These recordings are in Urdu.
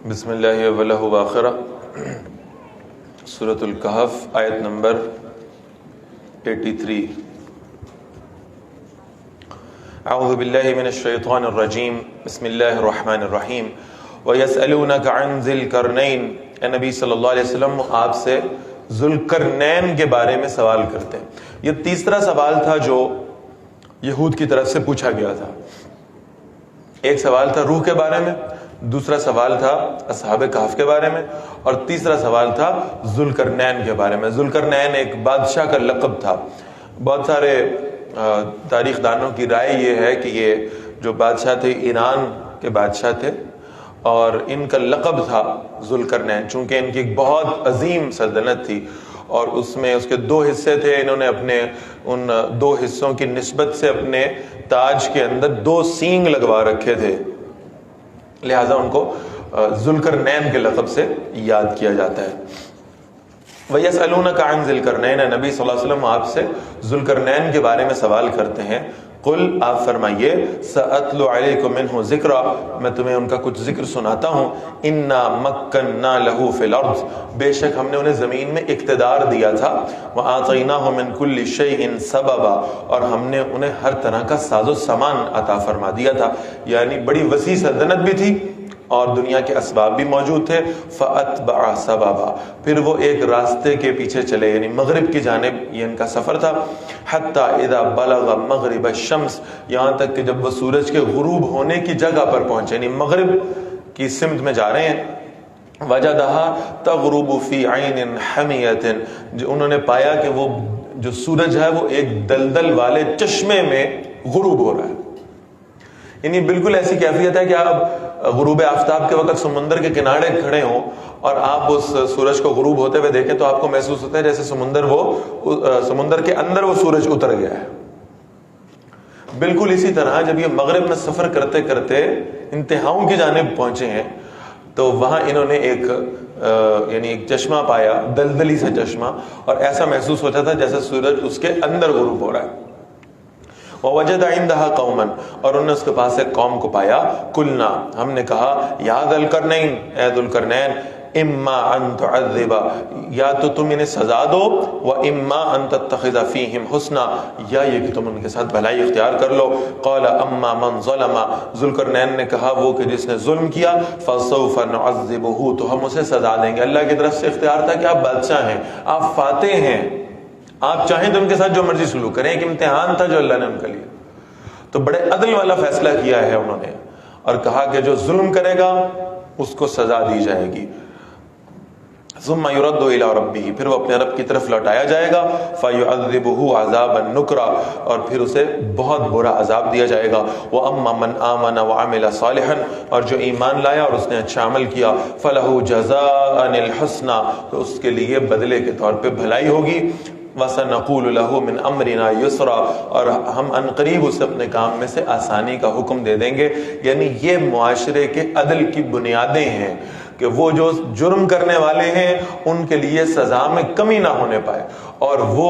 بسم اللہ اولہ و آخرہ سورۃ الکہف آیت نمبر 83. اعوذ باللہ من الشیطان الرجیم بسم اللہ الرحمن الرحیم وَيَسْأَلُونَكَ عَنْ ذِي الْقَرْنَيْنِ. اے نبی صلی اللہ علیہ وسلم آپ سے ذوالقرنین کے بارے میں سوال کرتے ہیں. یہ تیسرا سوال تھا جو یہود کی طرف سے پوچھا گیا تھا. ایک سوال تھا روح کے بارے میں، دوسرا سوال تھا اصحاب کہف کے بارے میں، اور تیسرا سوال تھا ذوالقرنین کے بارے میں. ذوالقرنین ایک بادشاہ کا لقب تھا. بہت سارے تاریخ دانوں کی رائے یہ ہے کہ یہ جو بادشاہ تھے ایران کے بادشاہ تھے، اور ان کا لقب تھا ذوالقرنین چونکہ ان کی ایک بہت عظیم سلطنت تھی، اور اس میں اس کے دو حصے تھے. انہوں نے اپنے ان دو حصوں کی نسبت سے اپنے تاج کے اندر دو سینگ لگوا رکھے تھے، لہٰذا ان کو ذوالقرنین کے لقب سے یاد کیا جاتا ہے. وَيَسْأَلُونَكَ عَنْ ذِي الْقَرْنَيْنِ. نبی صلی اللہ علیہ وسلم آپ سے ذوالقرنین کے بارے میں سوال کرتے ہیں. قل آپ فرمائیے سَأَتْلُو عَلَيْكُم مِّنْهُ ذِكْرًا، میں تمہیں ان کا کچھ ذکر سناتا ہوں. اِنَّا مَكَّنَّا لَهُ فِي الْأَرْضِ، بے شک ہم نے انہیں زمین میں اقتدار دیا تھا. وَآتَيْنَاهُ مِنْ كُلِّ شَيْءٍ سَبَبًا، اور ہم نے انہیں ہر طرح کا ساز و سامان عطا فرما دیا تھا. یعنی بڑی وسیع سلطنت بھی تھی اور دنیا کے اسباب بھی موجود تھے. فَأَتْبَعَ سَبَبًا، پھر وہ ایک راستے کے پیچھے چلے، یعنی مغرب کی جانب یہ ان کا سفر تھا. حَتَّى إِذَا بَلَغَ مَغْرِبَ الشَّمْسِ، یہاں تک کہ جب وہ سورج کے غروب ہونے کی جگہ پر پہنچے، یعنی مغرب کی سمت میں جا رہے ہیں. وَجَدَهَا تَغْرُبُ فِي عَيْنٍ حَمِيَةٍ، جو انہوں نے پایا کہ وہ جو سورج ہے وہ ایک دلدل والے چشمے میں غروب ہو رہا ہے. یعنی بالکل ایسی کیفیت ہے کہ آپ غروب آفتاب کے وقت سمندر کے کنارے کھڑے ہوں اور آپ اس سورج کو غروب ہوتے ہوئے دیکھیں تو آپ کو محسوس ہوتا ہے جیسے سمندر کے اندر وہ سورج اتر گیا ہے. بالکل اسی طرح جب یہ مغرب میں سفر کرتے کرتے انتہاؤں کی جانب پہنچے ہیں تو وہاں انہوں نے ایک چشمہ پایا، دلدلی سے چشمہ، اور ایسا محسوس ہوتا تھا جیسے سورج اس کے اندر غروب ہو رہا ہے. وَوَجَدَ عِنْدَهَا قَوْمًا، اور انہوں نے اس کے پاس ایک قوم کو پایا. قُلْنَا، ہم نے کہا، یا ذا القرنین، اے ذوالقرنین، اِمَّا أَن تُعَذِّبَ، یا تو تم انہیں سزا دو، وَإِمَّا أَن تَتَّخِذَ فِيهِمْ حُسْنًا، یا یہ کہ تم ان کے ساتھ بھلائی اختیار کر لو. قَالَ أَمَّا مَنْ ظَلَمَ، ذوالقرنین نے کہا وہ کہ جس نے ظلم کیا، فَسَوْفَ نُعَذِّبُهُ، تو ہم اسے سزا دیں گے. اللہ کی طرف سے اختیار تھا کہ آپ بادشاہ ہیں، آپ فاتح ہیں، آپ چاہیں تو ان کے ساتھ جو مرضی سلوک کریں. ایک امتحان تھا جو اللہ نے ان کا لیا، تو بڑے عدل والا فیصلہ کیا ہے انہوں نے، اور کہا کہ جو ظلم کرے گا اس کو سزا دی جائے گی. ثم يرد الى ربه، پھر وہ اپنے رب کی طرف لوٹایا جائے گا. فيعذبه عذابا نكرا، اور پھر اسے بہت برا عذاب دیا جائے گا. واما من آمن وعمل صالحا، اور جو ایمان لایا اور اس نے اچھا عمل کیا، فله جزاء الحسنى، تو اس کے لیے بدلے کے طور پہ بھلائی ہوگی. وَسَنَقُولُ لَهُ مِنْ أَمْرِنَا يُسْرًا، اور ہم ان قریب اسے اپنے کام میں سے آسانی کا حکم دے دیں گے. یعنی یہ معاشرے کے عدل کی بنیادیں ہیں کہ وہ جو جرم کرنے والے ہیں ان کے لیے سزا میں کمی نہ ہونے پائے، اور وہ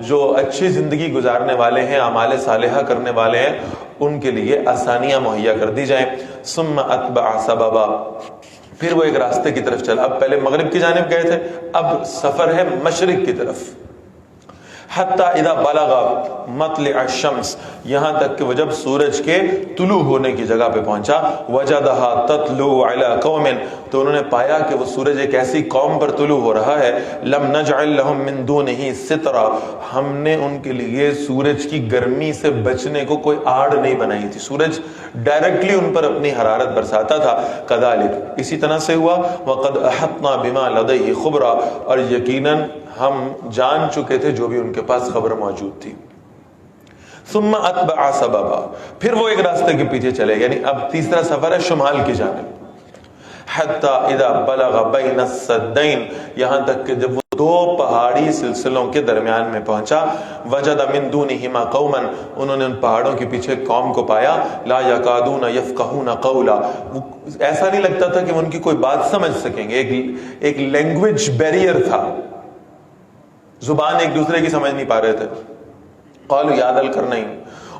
جو اچھی زندگی گزارنے والے ہیں، اعمال صالحہ کرنے والے ہیں، ان کے لیے آسانیاں مہیا کر دی جائیں. ثم اتبع سببا، پھر وہ ایک راستے کی طرف چلا. اب پہلے مغرب کی جانب گئے تھے، اب سفر ہے مشرق کی طرف. حتی اذا بلغ مطلع الشمس، یہاں تک کہ وہ جب سورج کے طلوع ہونے کی جگہ پہ پہنچا. وجدها تطلع على قوم، تو انہوں نے پایا کہ وہ سورج ایک ایسی قوم پر طلوع ہو رہا ہے. لم نجعل لهم من دونه سترا، ہم نے ان کے لیے سورج کی گرمی سے بچنے کو کوئی آڑ نہیں بنائی تھی. سورج ڈائریکٹلی ان پر اپنی حرارت برساتا تھا. كذلك، اسی طرح سے ہوا. وقد احطنا بما لديه خبرا، اور یقیناً ہم جان چکے تھے جو بھی ان کے پاس خبر موجود تھی. ثم اتبع سببا، پھر وہ ایک راستے کے پیچھے چلے. یعنی اب تیسرا سفر ہے شمال کی جانب. حتی اذا بلغ بین السدین، یہاں تک کہ جب وہ دو پہاڑی سلسلوں کے درمیان میں پہنچا. وجد من دونہما قوما، انہوں نے ان پہاڑوں کے پیچھے قوم کو پایا. لا یکادون یفقہون قولا، ایسا نہیں لگتا تھا کہ وہ ان کی کوئی بات سمجھ سکیں گے. ایک لینگویج بیریئر تھا، زبان ایک دوسرے کی سمجھ نہیں پا رہے تھے. قالوا یا ذا القرنین،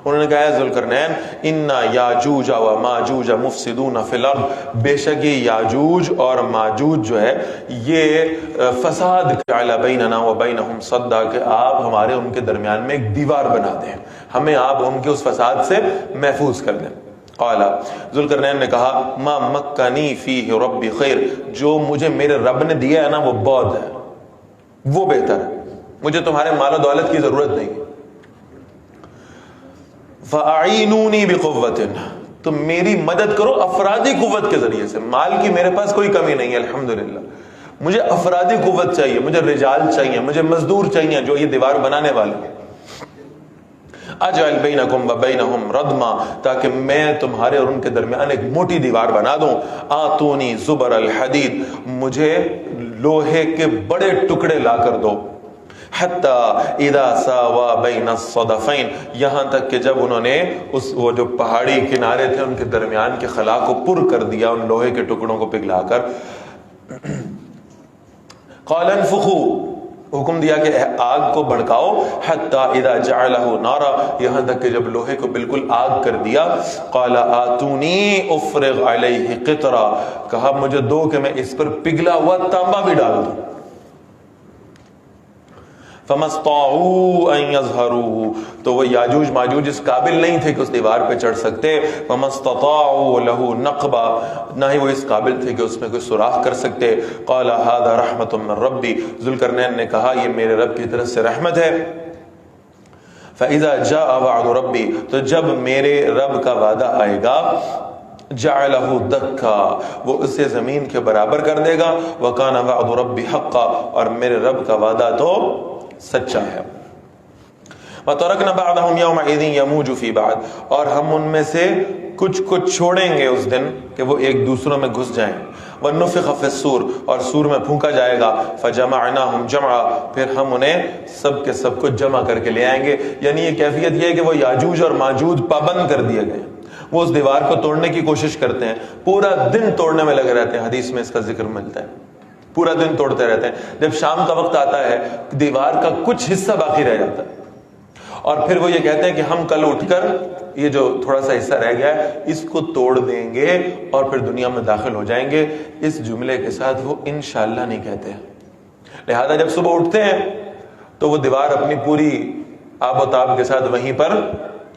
انہوں نے کہا ہے ذوالقرنین انا یاجوج و ماجوج مفسدون فی الارض، بے شک یہ یاجوج اور ماجوج جو ہے یہ فساد جعل بیننا و بینہم صدا، کہ آپ ہمارے ان کے درمیان میں ایک دیوار بنا دیں، ہمیں آپ ان کے اس فساد سے محفوظ کر دیں۔ قال ذوالقرنین نے کہا ما مکنی فیہ ربی خیر، جو مجھے میرے رب نے دیا ہے نا وہ بہت ہے، وہ بہتر ہے، مجھے تمہارے مال و دولت کی ضرورت نہیں۔ فَأَعِينُونِي بِقُوَّةٍ، تم میری مدد کرو افرادی قوت کے ذریعے سے، مال کی میرے پاس کوئی کمی نہیں ہے الحمدللہ، مجھے افرادی قوت چاہیے، مجھے رجال چاہیے، مجھے مزدور چاہیے جو یہ دیوار بنانے والے، اجعل بینکم وبینہم ردما، تاکہ میں تمہارے اور ان کے درمیان ایک موٹی دیوار بنا دوں۔ آتونی زبر الحدید، مجھے لوہے کے بڑے ٹکڑے لا کر دو، حتی اذا ساوا بین الصدفین، یہاں تک کہ جب انہوں نے وہ جو پہاڑی کنارے تھے ان کے درمیان کے خلا کو پر کر دیا ان لوہے کے ٹکڑوں کو پگھلا کر۔ قال انفخوا، حکم دیا کہ آگ کو بھڑکاؤ، حتی اذا جعلہ نارا، یہاں تک کہ جب لوہے کو بالکل آگ کر دیا۔ قال آتونی افرغ علیہ قطرا، کہا مجھے دو کہ میں اس پر پگھلا ہوا تانبا بھی ڈال دوں۔ فما استطاعوا ان يظهروه، تو وہ یاجوج ماجوج اس قابل نہیں تھے کہ اس دیوار پہ چڑھ سکتے۔ فما استطاعوا له نقبا، نہ ہی وہ اس قابل تھے کہ اس میں کوئی سوراخ کر سکتے۔ قال هذا رحمت من ربی، ذوالقرنین نے کہا یہ میرے رب کی طرف سے رحمت ہے۔ فاذا جاء وعد ربی، تو جب میرے رب کا وعدہ آئے گا، جعلہ دکا، وہ اسے زمین کے برابر کر دے گا۔ وکان وعد ربی حقا، اور میرے رب کا وعدہ تو سچا ہے۔ وَتَرَكْنَا بَعْضَهُمْ يَوْمَئِذٍ يَمُوجُ فِي بَعْضٍ، اور ہم ان میں سے کچھ کو چھوڑیں گے اس دن کہ وہ ایک دوسروں میں گھس جائیں۔ وَنُفِخَ فِي الصُّورِ، اور سور میں پھونکا جائے گا۔ فَجَمَعْنَاهُمْ جَمْعًا، پھر ہم انہیں سب کے سب کو جمع کر کے لے آئیں گے۔ یعنی یہ کیفیت یہ ہے کہ وہ یاجوج اور ماجوج پابند کر دیے گئے، وہ اس دیوار کو توڑنے کی کوشش کرتے ہیں، پورا دن توڑنے میں لگے رہتے ہیں، حدیث میں اس کا ذکر ملتا ہے، پورا دن توڑتے رہتے ہیں۔ جب شام کا وقت آتا ہے دیوار کا کچھ حصہ باقی رہ جاتا ہے، اور پھر وہ یہ کہتے ہیں کہ ہم کل اٹھ کر یہ جو تھوڑا سا حصہ رہ گیا ہے اس کو توڑ دیں گے اور پھر دنیا میں داخل ہو جائیں گے۔ اس جملے کے ساتھ وہ انشاءاللہ نہیں کہتے، لہذا جب صبح اٹھتے ہیں تو وہ دیوار اپنی پوری آب و تاب کے ساتھ وہیں پر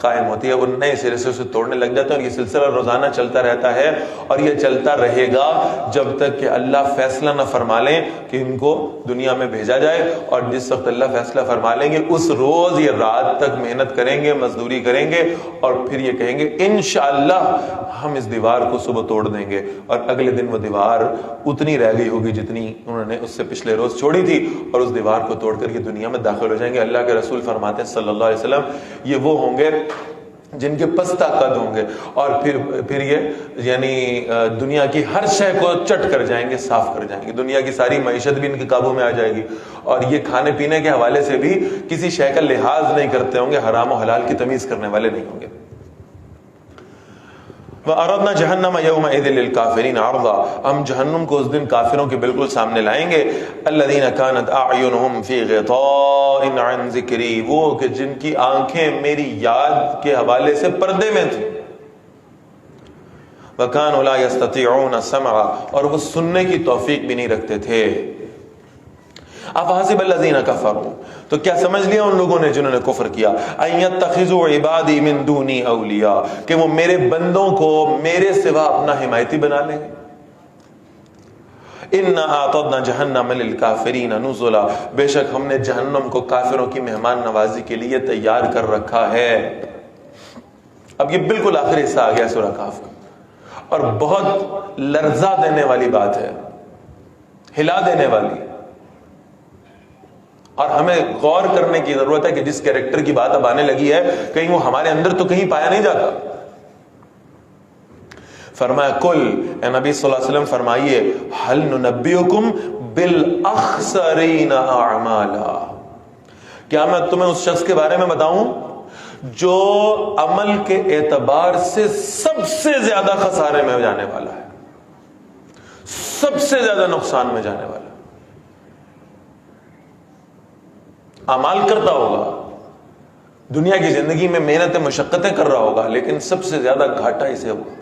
قائم ہوتی ہے، وہ نئے سرے سے اسے توڑنے لگ جاتے ہیں، اور یہ سلسلہ روزانہ چلتا رہتا ہے، اور یہ چلتا رہے گا جب تک کہ اللہ فیصلہ نہ فرما لیں کہ ان کو دنیا میں بھیجا جائے۔ اور جس وقت اللہ فیصلہ فرما لیں گے اس روز یہ رات تک محنت کریں گے، مزدوری کریں گے، اور پھر یہ کہیں گے انشاءاللہ ہم اس دیوار کو صبح توڑ دیں گے، اور اگلے دن وہ دیوار اتنی رہ گئی ہوگی جتنی انہوں نے اس سے پچھلے روز چھوڑی تھی، اور اس دیوار کو توڑ کر یہ دنیا میں داخل ہو جائیں گے۔ اللہ کے رسول فرماتے ہیں صلی اللہ علیہ وسلم، یہ وہ ہوں گے جن کے پستہ قد ہوں گے، اور پھر یہ یعنی دنیا کی ہر شے کو چٹ کر جائیں گے، صاف کر جائیں گے، دنیا کی ساری معیشت بھی ان کے قابو میں آ جائے گی، اور یہ کھانے پینے کے حوالے سے بھی کسی شے کا لحاظ نہیں کرتے ہوں گے، حرام و حلال کی تمیز کرنے والے نہیں ہوں گے۔ وَأَرَدْنَا جَهَنَّمَ يَوْمَئِذٍ لِلْكَافِرِينَ عَرْضًا، ہم جہنم کو اس دن کافروں کے بالکل سامنے لائیں گے۔ الَّذِينَ كَانَتْ أَعْيُنُهُمْ فِي غِطَاءٍ عَنْ ذِكْرِي، وہ کہ جن کی آنکھیں میری یاد کے حوالے سے پردے میں تھیں۔ وَكَانُوا لَا يَسْتَطِيعُونَ السَّمْعَ، اور وہ سننے کی توفیق بھی نہیں رکھتے تھے۔ افحسب الذین کفروا، تو کیا سمجھ لیا ان لوگوں نے جنہوں نے کفر کیا، ان یتخذوا عبادی من دونی اولیاء، کہ وہ میرے بندوں کو میرے سوا اپنا حمایتی بنا لیں گے۔ انا اعتدنا جہنم للکافرین نزلا، بے شک ہم نے جہنم کو کافروں کی مہمان نوازی کے لیے تیار کر رکھا ہے۔ اب یہ بالکل آخری حصہ آ گیا سورہ کہف کا، اور بہت لرزہ دینے والی بات ہے، ہلا دینے والی، اور ہمیں غور کرنے کی ضرورت ہے کہ جس کیریکٹر کی بات اب آنے لگی ہے کہیں وہ ہمارے اندر تو کہیں پایا نہیں جاتا۔ فرمایا کل، اے نبی صلی اللہ علیہ وسلم فرمائیے، هل ننبئکم بالاخسرین اعمالا، کیا میں تمہیں اس شخص کے بارے میں بتاؤں جو عمل کے اعتبار سے سب سے زیادہ خسارے میں جانے والا ہے، سب سے زیادہ نقصان میں جانے والا ہے۔ اعمال کرتا ہوگا دنیا کی زندگی میں محنتیں مشقتیں کر رہا ہوگا، لیکن سب سے زیادہ گھاٹا اسے ہوگا۔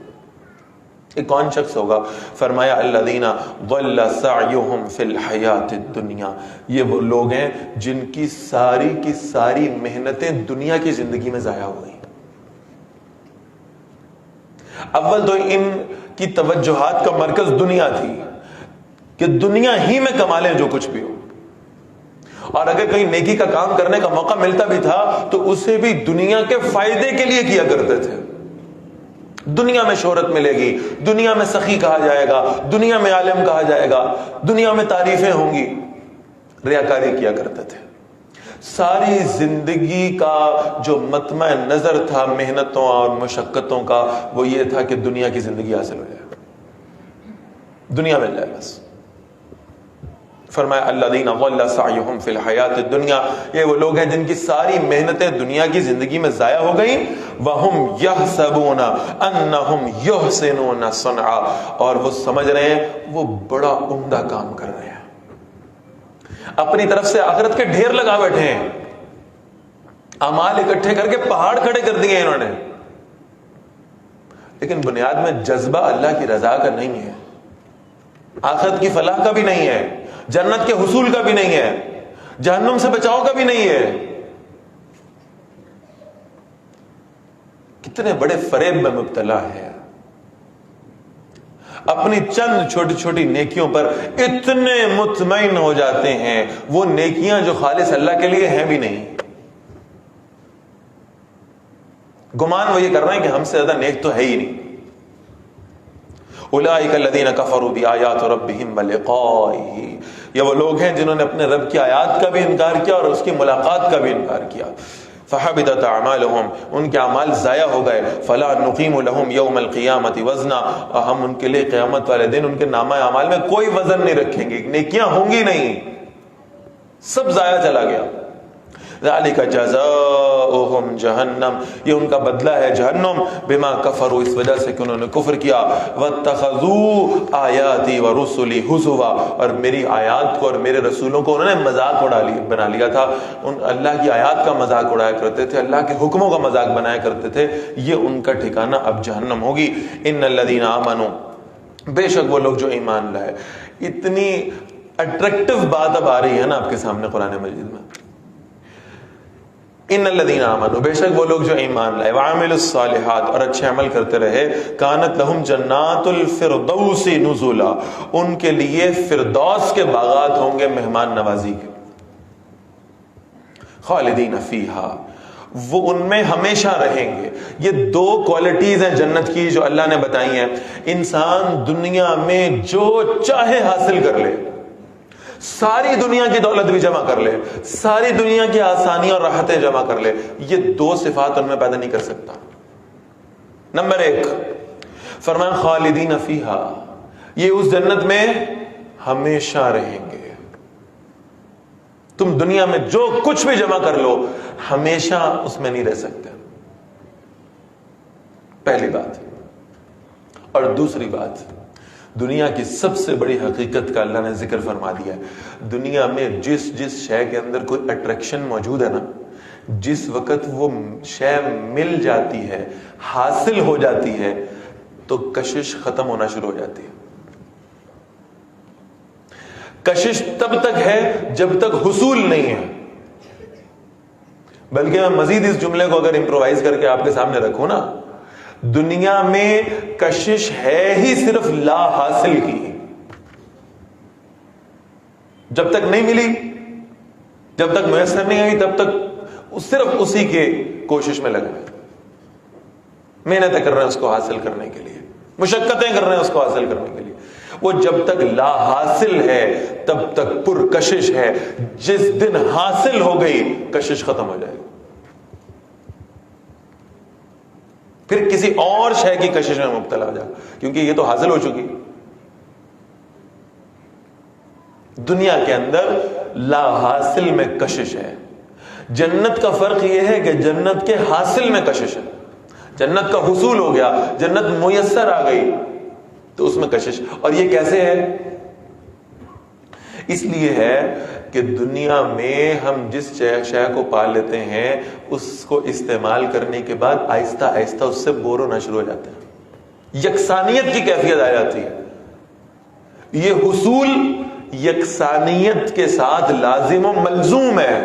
یہ کون شخص ہوگا؟ فرمایا الذین ضل سعیہم فی الحیات الدنیا، یہ وہ لوگ ہیں جن کی ساری محنتیں دنیا کی زندگی میں ضائع ہو گئی۔ اول تو ان کی توجہات کا مرکز دنیا تھی کہ دنیا ہی میں کما لیں جو کچھ بھی ہو، اور اگر کہیں نیکی کا کام کرنے کا موقع ملتا بھی تھا تو اسے بھی دنیا کے فائدے کے لیے کیا کرتے تھے۔ دنیا میں شہرت ملے گی، دنیا میں سخی کہا جائے گا، دنیا میں عالم کہا جائے گا، دنیا میں تعریفیں ہوں گی، ریاکاری کیا کرتے تھے۔ ساری زندگی کا جو مطمع نظر تھا محنتوں اور مشقتوں کا، وہ یہ تھا کہ دنیا کی زندگی حاصل ہو جائے، دنیا مل جائے بس۔ فرمایا الذین ضل سعیہم فی الحیات الدنیا، یہ وہ لوگ ہیں جن کی ساری محنتیں دنیا کی زندگی میں ضائع ہو گئیں۔ وَهُمْ يَحْسَبُونَ أَنَّهُمْ يُحْسِنُونَ صُنْعًا، اور وہ سمجھ رہے ہیں وہ بڑا عمدہ کام کر رہے ہیں، اپنی طرف سے آخرت کے ڈھیر لگا بیٹھے ہیں، اعمال اکٹھے کر کے پہاڑ کھڑے کر دیے انہوں نے، لیکن بنیاد میں جذبہ اللہ کی رضا کا نہیں ہے، آخرت کی فلاح کا بھی نہیں ہے، جنت کے حصول کا بھی نہیں ہے، جہنم سے بچاؤ کا بھی نہیں ہے۔ کتنے بڑے فریب میں مبتلا ہے، اپنی چند چھوٹی چھوٹی نیکیوں پر اتنے مطمئن ہو جاتے ہیں، وہ نیکیاں جو خالص اللہ کے لیے ہیں بھی نہیں، گمان وہ یہ کر رہے ہیں کہ ہم سے زیادہ نیک تو ہے ہی نہیں۔ اولئک الذین کفروا بآیات ربہم ولقائہ، یہ وہ لوگ ہیں جنہوں نے اپنے رب کی آیات کا بھی انکار کیا اور اس کی ملاقات کا بھی انکار کیا۔ فحبطت اعمالہم، ان کے اعمال ضائع ہو گئے۔ فلا نقیم لہم یوم القیامۃ وزنا، ہم ان کے لیے قیامت والے دن ان کے نامہ اعمال میں کوئی وزن نہیں رکھیں گے، نیکیاں ہوں گی نہیں، سب ضائع چلا گیا۔ ذالک جزاؤہم جہنم، یہ ان کا بدلہ ہے جہنم، بما کفروا، اس وجہ سے کہ انہوں نے کفر کیا، واتخذوا آیاتی ورسلی ہزوا، اور میری آیات کو اور میرے رسولوں کو انہوں نے مذاق بنا لیا تھا، ان اللہ کی آیات کا مذاق اڑایا کرتے تھے، اللہ کے حکموں کا مذاق بنایا کرتے تھے، یہ ان کا ٹھکانہ اب جہنم ہوگی۔ ان الذین آمنوا، بے شک وہ لوگ جو ایمان لائے۔ اتنی اٹریکٹیو بات اب آ رہی ہے نا آپ کے سامنے قرآن مجید میں، ان الذین آمنوا، بے شک وہ لوگ جو ایمان لائے، وعملوا الصالحات، اور اچھے عمل کرتے رہے، کانت لہم جنات الفردوس نزلا، ان کے لیے فردوس کے باغات ہوں گے مہمان نوازی کے، خالدین فیہا، وہ ان میں ہمیشہ رہیں گے۔ یہ دو کوالٹیز ہیں جنت کی جو اللہ نے بتائی ہیں۔ انسان دنیا میں جو چاہے حاصل کر لے، ساری دنیا کی دولت بھی جمع کر لے، ساری دنیا کی آسانیاں اور راحتیں جمع کر لے، یہ دو صفات ان میں پیدا نہیں کر سکتا۔ نمبر 1 فرمایا خالدین فیہا، یہ اس جنت میں ہمیشہ رہیں گے۔ تم دنیا میں جو کچھ بھی جمع کر لو، ہمیشہ اس میں نہیں رہ سکتے، پہلی بات۔ اور دوسری بات، دنیا کی سب سے بڑی حقیقت کا اللہ نے ذکر فرما دیا ہے، دنیا میں جس شے کے اندر کوئی اٹریکشن موجود ہے نا، جس وقت وہ شے مل جاتی ہے، حاصل ہو جاتی ہے، تو کشش ختم ہونا شروع ہو جاتی ہے۔ کشش تب تک ہے جب تک حصول نہیں ہے۔ بلکہ میں مزید اس جملے کو اگر امپرووائز کر کے آپ کے سامنے رکھوں نا، دنیا میں کشش ہے ہی صرف لا حاصل کی، جب تک نہیں ملی، جب تک میسر نہیں آئی، تب تک صرف اسی کے کوشش میں لگے، محنتیں کر رہے ہیں اس کو حاصل کرنے کے لیے، مشقتیں کر رہے ہیں اس کو حاصل کرنے کے لیے۔ وہ جب تک لا حاصل ہے تب تک پرکشش ہے، جس دن حاصل ہو گئی کشش ختم ہو جائے گی، پھر کسی اور شے کی کشش میں مبتلا ہو جائے، کیونکہ یہ تو حاصل ہو چکی۔ دنیا کے اندر لا حاصل میں کشش ہے، جنت کا فرق یہ ہے کہ جنت کے حاصل میں کشش ہے، جنت کا حصول ہو گیا، جنت میسر آ گئی تو اس میں کشش۔ اور یہ کیسے ہے؟ اس لیے ہے کہ دنیا میں ہم جس شے کو پا لیتے ہیں اس کو استعمال کرنے کے بعد آہستہ آہستہ اس سے بور ہونا شروع ہو جاتے ہیں، یکسانیت کی کیفیت آ جاتی ہے. یہ حصول یکسانیت کے ساتھ لازم و ملزوم ہے،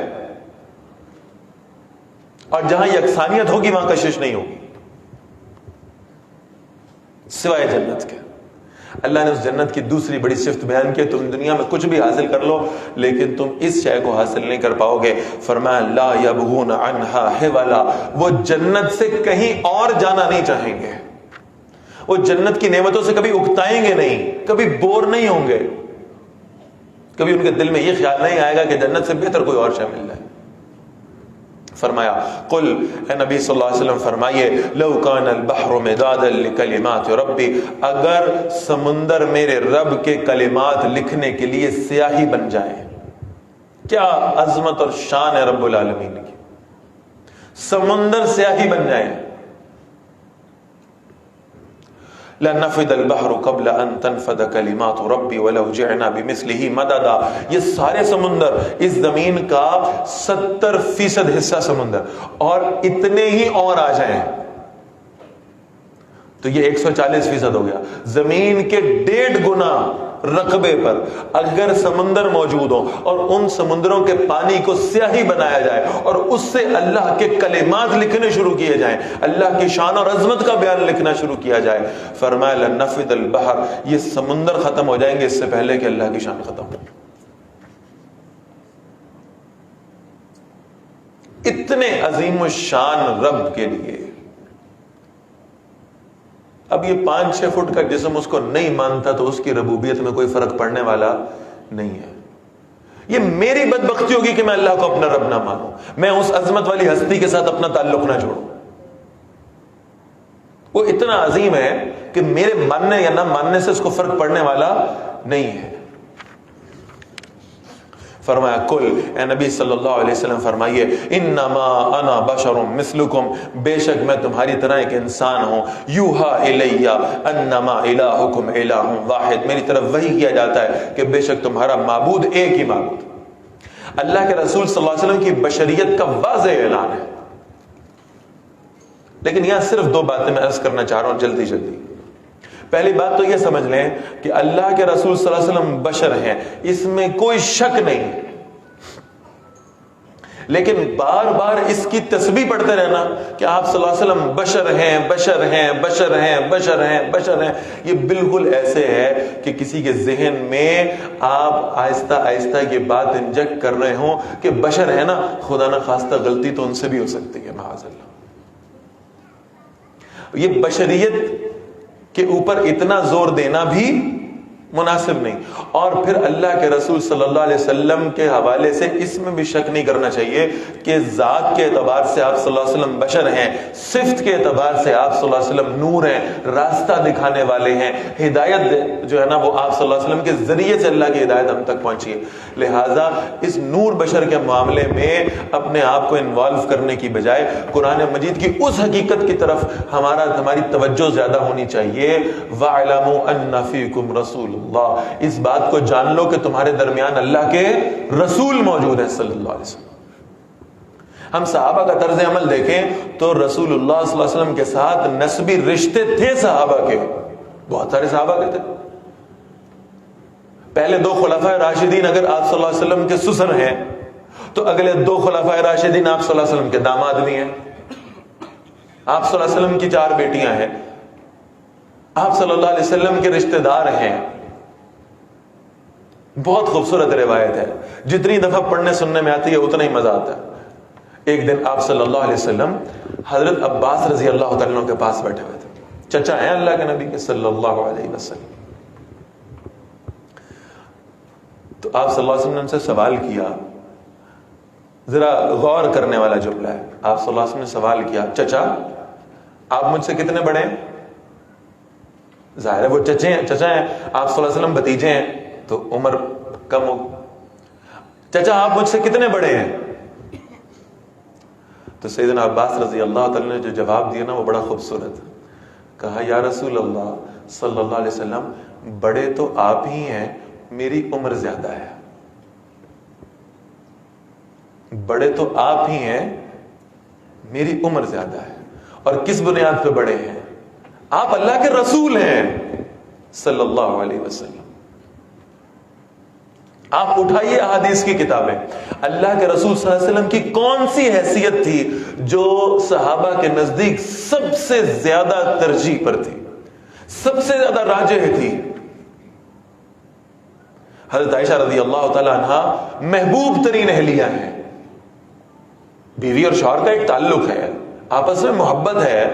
اور جہاں یکسانیت ہوگی وہاں کشش نہیں ہوگی سوائے جنت کے. اللہ نے اس جنت کی دوسری بڑی صفت بیان کی، تم دنیا میں کچھ بھی حاصل کر لو لیکن تم اس شے کو حاصل نہیں کر پاؤ گے. فرمایا لا یبغون عنہا حولا، وہ جنت سے کہیں اور جانا نہیں چاہیں گے، وہ جنت کی نعمتوں سے کبھی اکتائیں گے نہیں، کبھی بور نہیں ہوں گے، کبھی ان کے دل میں یہ خیال نہیں آئے گا کہ جنت سے بہتر کوئی اور شے مل جائے. فرمایا قل، اے نبی صلی اللہ علیہ وسلم فرمائیے، لو کان البحر مدادا لکلمات ربی، اگر سمندر میرے رب کے کلمات لکھنے کے لیے سیاہی بن جائے. کیا عظمت اور شان ہے رب العالمین کی، سمندر سیاہی بن جائے. لنفد البحر قبل ان تنفد کلمات ربی ولو جئنا بمثلہ مددا. یہ سارے سمندر، اس زمین کا 70% حصہ سمندر، اور اتنے ہی اور آ جائیں تو یہ 140% ہو گیا. زمین کے 1.5 گنا رقبے پر اگر سمندر موجود ہو اور ان سمندروں کے پانی کو سیاہی بنایا جائے اور اس سے اللہ کے کلمات لکھنے شروع کیے جائیں، اللہ کی شان اور عظمت کا بیان لکھنا شروع کیا جائے، فرمایا لنفد البحر، یہ سمندر ختم ہو جائیں گے اس سے پہلے کہ اللہ کی شان ختم ہو. اتنے عظیم الشان رب کے لیے. اب یہ 5-6 فٹ کا جسم اس کو نہیں مانتا تو اس کی ربوبیت میں کوئی فرق پڑنے والا نہیں ہے. یہ میری بدبختی ہوگی کہ میں اللہ کو اپنا رب نہ مانوں، میں اس عظمت والی ہستی کے ساتھ اپنا تعلق نہ جوڑوں. وہ اتنا عظیم ہے کہ میرے ماننے یا نہ ماننے سے اس کو فرق پڑنے والا نہیں ہے. فرمایا کل، اے نبی صلی اللہ علیہ وسلم فرمائیے، انما انا بشر مثلکم، بے شک میں تمہاری طرح ایک انسان ہوں. یوحا الی انما الہکم الہ واحد، میری طرف وحی کیا جاتا ہے کہ بے شک تمہارا معبود ایک ہی معبود. اللہ کے رسول صلی اللہ علیہ وسلم کی بشریت کا واضح اعلان ہے. لیکن یہاں صرف 2 باتیں میں عرض کرنا چاہ رہا ہوں جلدی جلدی. پہلی بات تو یہ سمجھ لیں کہ اللہ کے رسول صلی اللہ علیہ وسلم بشر ہیں، اس میں کوئی شک نہیں، لیکن بار بار اس کی تسبیح پڑھتے رہنا کہ آپ صلی اللہ علیہ وسلم بشر ہیں بشر ہیں بشر ہیں بشر ہیں بشر ہیں، یہ بالکل ایسے ہے کہ کسی کے ذہن میں آپ آہستہ آہستہ یہ بات انجیکٹ کر رہے ہوں کہ بشر ہے نا، خدا نہ خواستہ غلطی تو ان سے بھی ہو سکتی ہے معاذ اللہ. یہ بشریت کہ اوپر اتنا زور دینا بھی مناسب نہیں. اور پھر اللہ کے رسول صلی اللہ علیہ وسلم کے حوالے سے اس میں بھی شک نہیں کرنا چاہیے کہ ذات کے اعتبار سے آپ صلی اللہ علیہ وسلم بشر ہیں، صفت کے اعتبار سے آپ صلی اللہ علیہ وسلم نور ہیں، راستہ دکھانے والے ہیں، ہدایت جو ہے نا وہ آپ صلی اللہ علیہ وسلم کے ذریعے سے اللہ کی ہدایت ہم تک پہنچی ہے. لہٰذا اس نور بشر کے معاملے میں اپنے آپ کو انوالو کرنے کی بجائے قرآن مجید کی اس حقیقت کی طرف ہماری توجہ زیادہ ہونی چاہیے. وَاعْلَمُوا أَنَّ فِيكُمْ رَسُولَ اللہ، اس بات کو جان لو کہ تمہارے درمیان اللہ کے رسول موجود ہے صلی اللہ علیہ وسلم. ہم صحابہ کا طرز عمل دیکھیں تو رسول اللہ صلی اللہ علیہ وسلم کے ساتھ نسبی رشتے تھے صحابہ کے، بہت سارے صحابہ کے تھے. پہلے 2 خلفائے راشدین اگر آپ صلی اللہ علیہ وسلم کے سسر ہیں تو اگلے 2 خلفائے راشدین آپ صلی اللہ علیہ وسلم کے داماد بھی ہیں. آپ صلی اللہ علیہ وسلم کی 4 بیٹیاں ہیں، آپ صلی اللہ علیہ وسلم کے رشتہ دار ہیں. بہت خوبصورت روایت ہے، جتنی دفعہ پڑھنے سننے میں آتی ہے اتنا ہی مزہ آتا ہے. ایک دن آپ صلی اللہ علیہ وسلم حضرت عباس رضی اللہ تعالیٰ عنہ کے پاس بیٹھے ہوئے تھے، چچا ہیں اللہ کے نبی کے صلی اللہ علیہ وسلم. تو آپ صلی اللہ علیہ وسلم نے ان سے سوال کیا، ذرا غور کرنے والا جملہ ہے. آپ صلی اللہ علیہ وسلم نے سوال کیا، چچا آپ مجھ سے کتنے بڑے ہیں؟ ظاہر ہے وہ چچا ہیں، آپ صلی اللہ علیہ وسلم بھتیجے ہیں تو عمر کم ہو. چچا آپ مجھ سے کتنے بڑے ہیں؟ تو سیدنا عباس رضی اللہ تعالیٰ نے جو جواب دیا نا وہ بڑا خوبصورت. کہا یا رسول اللہ صلی اللہ علیہ وسلم، بڑے تو آپ ہی ہیں، میری عمر زیادہ ہے. بڑے تو آپ ہی ہیں، میری عمر زیادہ ہے. اور کس بنیاد پہ بڑے ہیں؟ آپ اللہ کے رسول ہیں صلی اللہ علیہ وسلم. آپ اٹھائیے احادیث کی کتابیں، اللہ کے رسول صلی اللہ علیہ وسلم کی کون سی حیثیت تھی جو صحابہ کے نزدیک سب سے زیادہ ترجیح پر تھی، سب سے زیادہ راجح تھی؟ حضرت عائشہ رضی اللہ تعالی عنہا محبوب ترین اہلیہ ہیں. بیوی اور شوہر کا ایک تعلق ہے، آپس میں محبت ہے.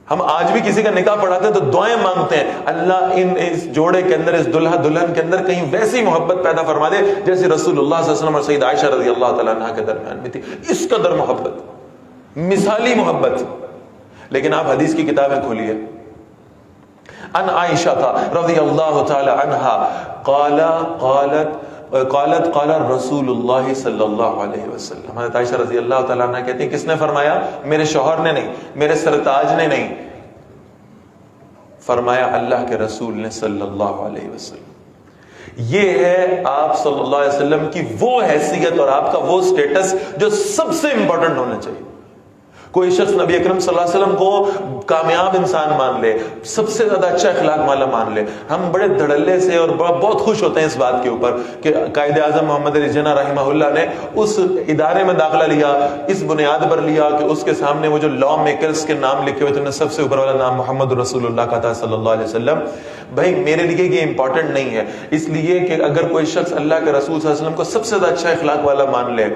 ہم آج بھی کسی کا نکاح پڑھاتے ہیں تو دعائیں مانگتے ہیں، اللہ اس جوڑے کے اندر، اس دلہا دلہن کے اندر کہیں ویسی محبت پیدا فرما دے جیسے رسول اللہ صلی اللہ علیہ وسلم اور سید عائشہ رضی اللہ تعالیٰ عنہ کے درمیان میں تھی. اس قدر محبت، مثالی محبت. لیکن آپ حدیث کی کتابیں کھولیے، ان عائشہ رضی اللہ تعالی عنہا قالت قال رسول اللہ صلی اللہ علیہ وسلم. حضرت عائشہ رضی اللہ تعالیٰ عنہ کہتی ہیں کس نے فرمایا؟ میرے شوہر نے نہیں، میرے سرتاج نے نہیں، فرمایا اللہ کے رسول نے صلی اللہ علیہ وسلم. یہ ہے آپ صلی اللہ علیہ وسلم کی وہ حیثیت اور آپ کا وہ سٹیٹس جو سب سے امپورٹنٹ ہونا چاہیے. کوئی شخص نبی اکرم صلی اللہ علیہ وسلم کو کامیاب انسان مان لے، سب سے زیادہ اچھا اخلاق والا مان لے، ہم بڑے دھڑلے سے اور بہت خوش ہوتے ہیں اس بات کے اوپر کہ قائد اعظم محمد علی جناح رحمہ اللہ نے اس ادارے میں داخلہ لیا، اس بنیاد پر لیا کہ اس کے سامنے وہ جو لا میکرز کے نام لکھے ہوئے تھے، انہیں سب سے اوپر والا نام محمد رسول اللہ کا تھا صلی اللہ علیہ وسلم. بھائی میرے لیے یہ امپورٹنٹ نہیں ہے، اس لیے کہ اگر کوئی شخص اللہ کے رسول صلی اللہ علیہ وسلم کو سب سے زیادہ اچھا اخلاق والا مان لے،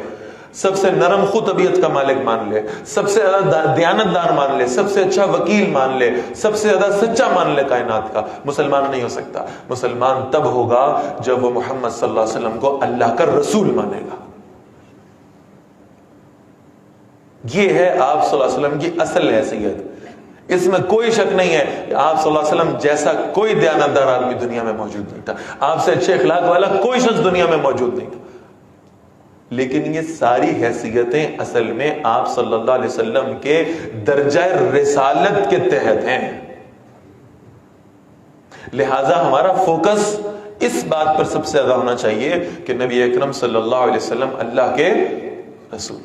سب سے نرم خو طبیعت کا مالک مان لے، سب سے زیادہ دیانتدار مان لے، سب سے اچھا وکیل مان لے، سب سے زیادہ سچا مان لے کائنات کا، مسلمان نہیں ہو سکتا. مسلمان تب ہوگا جب وہ محمد صلی اللہ علیہ وسلم کو اللہ کا رسول مانے گا. یہ ہے آپ صلی اللہ علیہ وسلم کی اصل حیثیت. اس میں کوئی شک نہیں ہے کہ آپ صلی اللہ علیہ وسلم جیسا کوئی دیانتدار آدمی دنیا میں موجود نہیں تھا، آپ سے اچھے اخلاق والا کوئی شخص دنیا میں موجود نہیں تھا. لیکن یہ ساری حیثیتیں اصل میں آپ صلی اللہ علیہ وسلم کے درجہ رسالت کے تحت ہیں. لہذا ہمارا فوکس اس بات پر سب سے زیادہ ہونا چاہیے کہ نبی اکرم صلی اللہ علیہ وسلم اللہ کے رسول.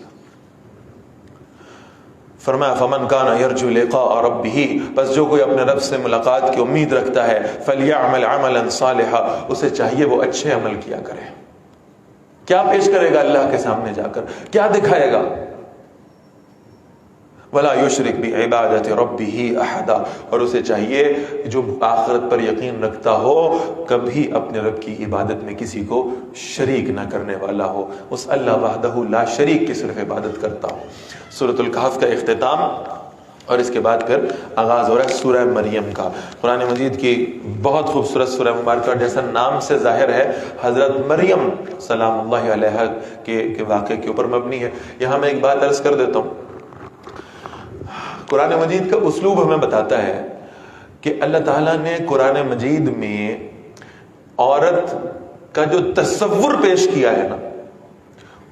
فرمایا فمن کان یرجو لقاء ربہ، بس جو کوئی اپنے رب سے ملاقات کی امید رکھتا ہے، فلیعمل عملا صالحا، اسے چاہیے وہ اچھے عمل کیا کرے. کیا پیش کرے گا اللہ کے سامنے جا کر؟ کیا دکھائے گا؟ ولا یشرک بعبادۃ ربہ احدا، اور اسے چاہیے جو آخرت پر یقین رکھتا ہو کبھی اپنے رب کی عبادت میں کسی کو شریک نہ کرنے والا ہو، اس اللہ وحدہ لا شریک کی صرف عبادت کرتا ہو. سورۃ الکہف کا اختتام اور اس کے بعد پھر آغاز ہو رہا ہے سورہ مریم کا. قرآن مجید کی بہت خوبصورت سورہ مبارکہ، جیسا نام سے ظاہر ہے حضرت مریم سلام اللہ علیہا کے واقعے کے اوپر مبنی ہے. یہاں میں ایک بات عرض کر دیتا ہوں، قرآن مجید کا اسلوب ہمیں بتاتا ہے کہ اللہ تعالیٰ نے قرآن مجید میں عورت کا جو تصور پیش کیا ہے نا،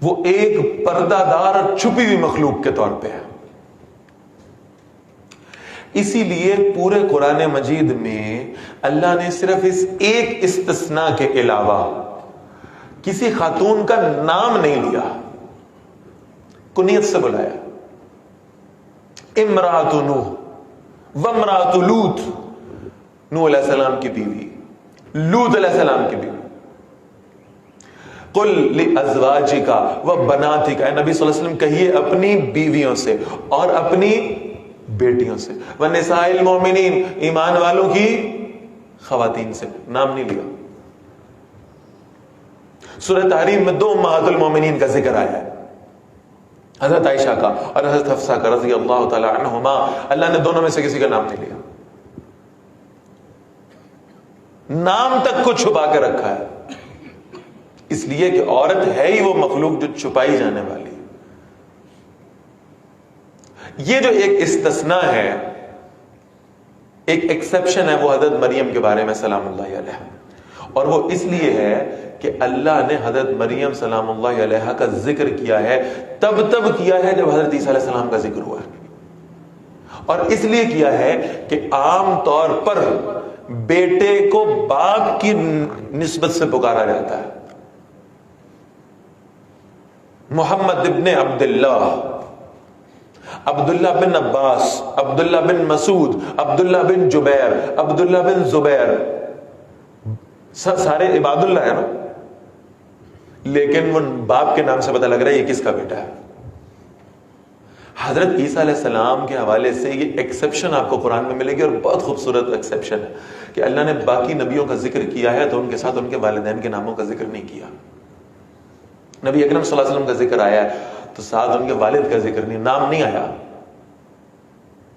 وہ ایک پردہ دار اور چھپی ہوئی مخلوق کے طور پہ ہے. اسی لیے پورے قرآن مجید میں اللہ نے صرف اس ایک استثناء کے علاوہ کسی خاتون کا نام نہیں لیا، کنیت سے بلایا. امرأۃ نوح وامرأۃ لوط، نوح علیہ السلام کی بیوی، لوط علیہ السلام کی بیوی. قل لازواجک وبناتک، اے نبی صلی اللہ علیہ وسلم کہیے اپنی بیویوں سے اور اپنی بیٹیوں سے، ونساء المؤمنین، ایمان والوں کی خواتین سے. نام نہیں لیا. سورہ تحریم میں 2 امہات المؤمنین کا ذکر آیا ہے، حضرت عائشہ کا اور حضرت حفصہ کا رضی اللہ تعالی عنہما. اللہ نے دونوں میں سے کسی کا نام نہیں لیا، نام تک کو چھپا کے رکھا ہے، اس لیے کہ عورت ہے ہی وہ مخلوق جو چھپائی جانے والی. یہ جو ایک استثناء ہے، ایک ایکسپشن ہے، وہ حضرت مریم کے بارے میں سلام اللہ علیہ، اور وہ اس لیے ہے کہ اللہ نے حضرت مریم سلام اللہ علیہ کا ذکر کیا ہے تب کیا ہے جب حضرت عیسیٰ علیہ السلام کا ذکر ہوا ہے، اور اس لیے کیا ہے کہ عام طور پر بیٹے کو باپ کی نسبت سے پکارا جاتا ہے. محمد ابن عبداللہ، عبداللہ بن عباس، عبداللہ بن مسعود، عبداللہ بن جبیر، عبداللہ بن زبیر، سارے عباد اللہ ہے نا، لیکن وہ باپ کے نام سے پتہ لگ رہا ہے یہ کس کا بیٹا ہے. حضرت عیسیٰ علیہ السلام کے حوالے سے یہ ایکسیپشن آپ کو قرآن میں ملے گی، اور بہت خوبصورت ایکسیپشن ہے کہ اللہ نے باقی نبیوں کا ذکر کیا ہے تو ان کے ساتھ ان کے والدین کے ناموں کا ذکر نہیں کیا. نبی اکرم صلی اللہ علیہ وسلم کا ذکر آیا ہے تو ساتھ ان کے والد کا ذکر نہیں، نام نہیں آیا.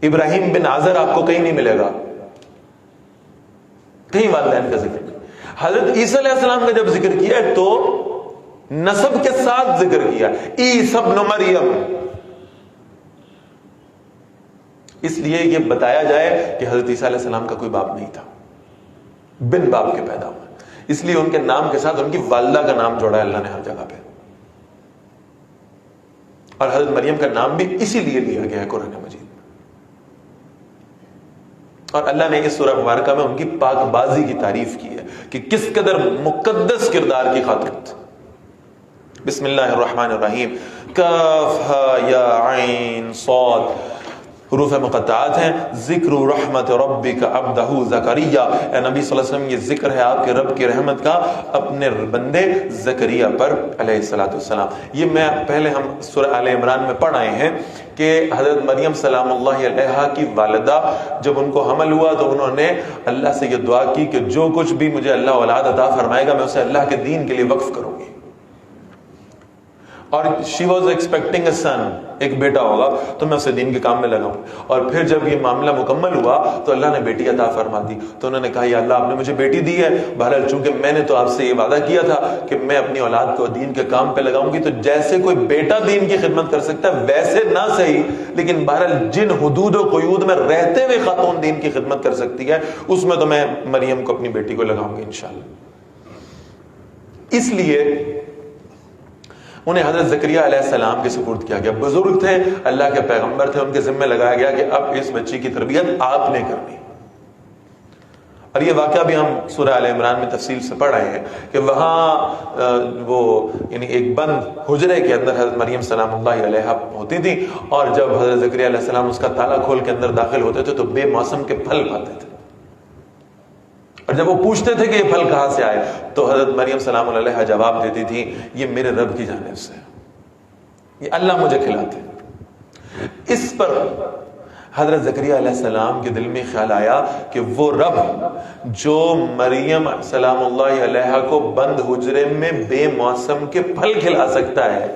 ابراہیم بن آزر آپ کو کہیں نہیں ملے گا، کہیں والدین کا ذکر نہیں. حضرت عیسیٰ علیہ السلام کا جب ذکر کیا ہے تو نسب کے ساتھ ذکر کیا، عیسی ابن مریم. اس لیے یہ بتایا جائے کہ حضرت عیسیٰ علیہ السلام کا کوئی باپ نہیں تھا، بن باپ کے پیدا ہوئے، اس لیے ان کے نام کے ساتھ ان کی والدہ کا نام جوڑا ہے اللہ نے ہر جگہ پہ. اور حضرت مریم کا نام بھی اسی لیے لیا گیا ہے قرآن مجید میں. اور اللہ نے اس سورہ مبارکہ میں ان کی پاک بازی کی تعریف کی ہے کہ کس قدر مقدس کردار کی خاطر. بسم اللہ الرحمن الرحیم، کاف ہا یا عین صاد، حروف مقطعات ہیں. ذکر رحمت ربک عبدہ زکریا، اے نبی صلی اللہ علیہ وسلم یہ ذکر ہے آپ کے رب کی رحمت کا اپنے بندے زکریہ پر علیہ السلام. یہ میں پہلے ہم سورہ آل عمران میں پڑھ آئے ہیں کہ حضرت مریم سلام اللہ علیہا کی والدہ جب ان کو حمل ہوا تو انہوں نے اللہ سے یہ دعا کی کہ جو کچھ بھی مجھے اللہ اولاد عطا فرمائے گا میں اسے اللہ کے دین کے لیے وقف کروں گی. اور she was expecting a son، ایک بیٹا ہوگا تو میں اسے دین کے کام میں لگاؤں. اور پھر جب یہ معاملہ مکمل ہوا تو اللہ نے بیٹی عطا فرما دی. تو انہوں نے کہا یا اللہ آپ نے مجھے بیٹی دی ہے، بہرحال چونکہ میں نے تو آپ سے یہ وعدہ کیا تھا کہ میں اپنی اولاد کو دین کے کام پہ لگاؤں گی، تو جیسے کوئی بیٹا دین کی خدمت کر سکتا ہے ویسے نہ صحیح لیکن بہرحال جن حدود و قیود میں رہتے ہوئے خاتون دین کی خدمت کر سکتی ہے اس میں تو میں مریم کو اپنی بیٹی کو لگاؤں گی انشاءاللہ. اس لیے انہیں حضرت زکریا علیہ السلام کے سپرد کیا گیا. بزرگ تھے، اللہ کے پیغمبر تھے، ان کے ذمہ لگایا گیا کہ اب اس بچی کی تربیت آپ نے کرنی. اور یہ واقعہ بھی ہم سورہ آل عمران میں تفصیل سے پڑھ رہے ہیں کہ وہاں وہ یعنی ایک بند حجرے کے اندر حضرت مریم سلام اللہ علیہا ہوتی تھی، اور جب حضرت زکریا علیہ السلام اس کا تالا کھول کے اندر داخل ہوتے تھے تو بے موسم کے پھل کھاتے تھے. اور جب وہ پوچھتے تھے کہ یہ پھل کہاں سے آئے تو حضرت مریم سلام اللہ علیہا جواب دیتی تھی یہ میرے رب کی جانب سے، یہ اللہ مجھے کھلاتے. اس پر حضرت زکریا علیہ السلام کے دل میں خیال آیا کہ وہ رب جو مریم سلام اللہ علیہا کو بند حجرے میں بے موسم کے پھل کھلا سکتا ہے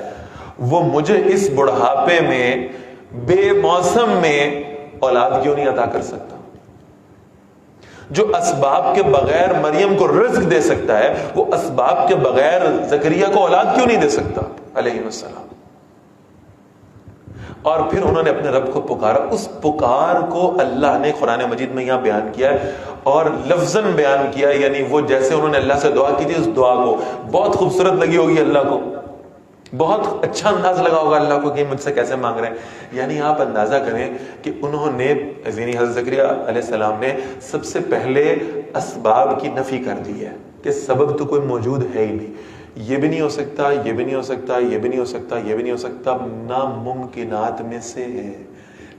وہ مجھے اس بڑھاپے میں بے موسم میں اولاد کیوں نہیں عطا کر سکتا؟ جو اسباب کے بغیر مریم کو رزق دے سکتا ہے وہ اسباب کے بغیر زکریا کو اولاد کیوں نہیں دے سکتا علیہ السلام. اور پھر انہوں نے اپنے رب کو پکارا. اس پکار کو اللہ نے قرآن مجید میں یہاں بیان کیا ہے اور لفظاً بیان کیا، یعنی وہ جیسے انہوں نے اللہ سے دعا کی تھی اس دعا کو بہت خوبصورت لگی ہوگی اللہ کو، بہت اچھا انداز لگا ہوگا اللہ کو کہ مجھ سے کیسے مانگ رہے ہیں. یعنی آپ اندازہ کریں کہ انہوں نے یعنی حضرت زکریا علیہ السلام نے سب سے پہلے اسباب کی نفی کر دی ہے کہ سبب تو کوئی موجود ہے ہی نہیں، یہ بھی نہیں ہو سکتا، یہ بھی نہیں ہو سکتا، یہ بھی نہیں ہو سکتا، یہ بھی نہیں ہو سکتا، ناممکنات میں سے ہے.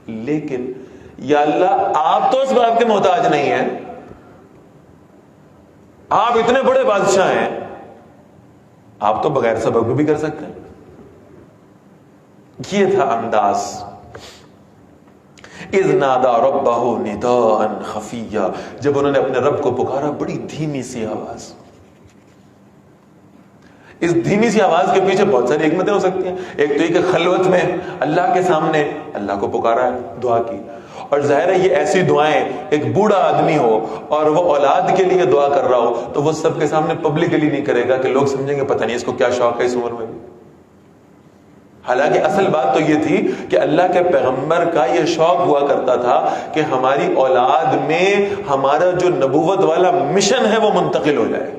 لیکن یا اللہ آپ تو اسباب کے محتاج نہیں ہیں، آپ اتنے بڑے بادشاہ ہیں، آپ تو بغیر سبب بھی کر سکتے ہیں. یہ تھا انداز. اذ نادى ربه نداء خفيا، جب انہوں نے اپنے رب کو پکارا بڑی دھیمی سی آواز. اس دھیمی سی آواز کے پیچھے بہت ساری حکمتیں ہو سکتی ہیں. ایک تو یہ کہ خلوت میں اللہ کے سامنے اللہ کو پکارا ہے، دعا کی. اور ظاہر ہے یہ ایسی دعائیں ایک بوڑھا آدمی ہو اور وہ اولاد کے لیے دعا کر رہا ہو تو وہ سب کے سامنے پبلکلی نہیں کرے گا کہ لوگ سمجھیں گے پتہ نہیں اس کو کیا شوق ہے اس عمر میں. حالانکہ اصل بات تو یہ تھی کہ اللہ کے پیغمبر کا یہ شوق ہوا کرتا تھا کہ ہماری اولاد میں ہمارا جو نبوت والا مشن ہے وہ منتقل ہو جائے،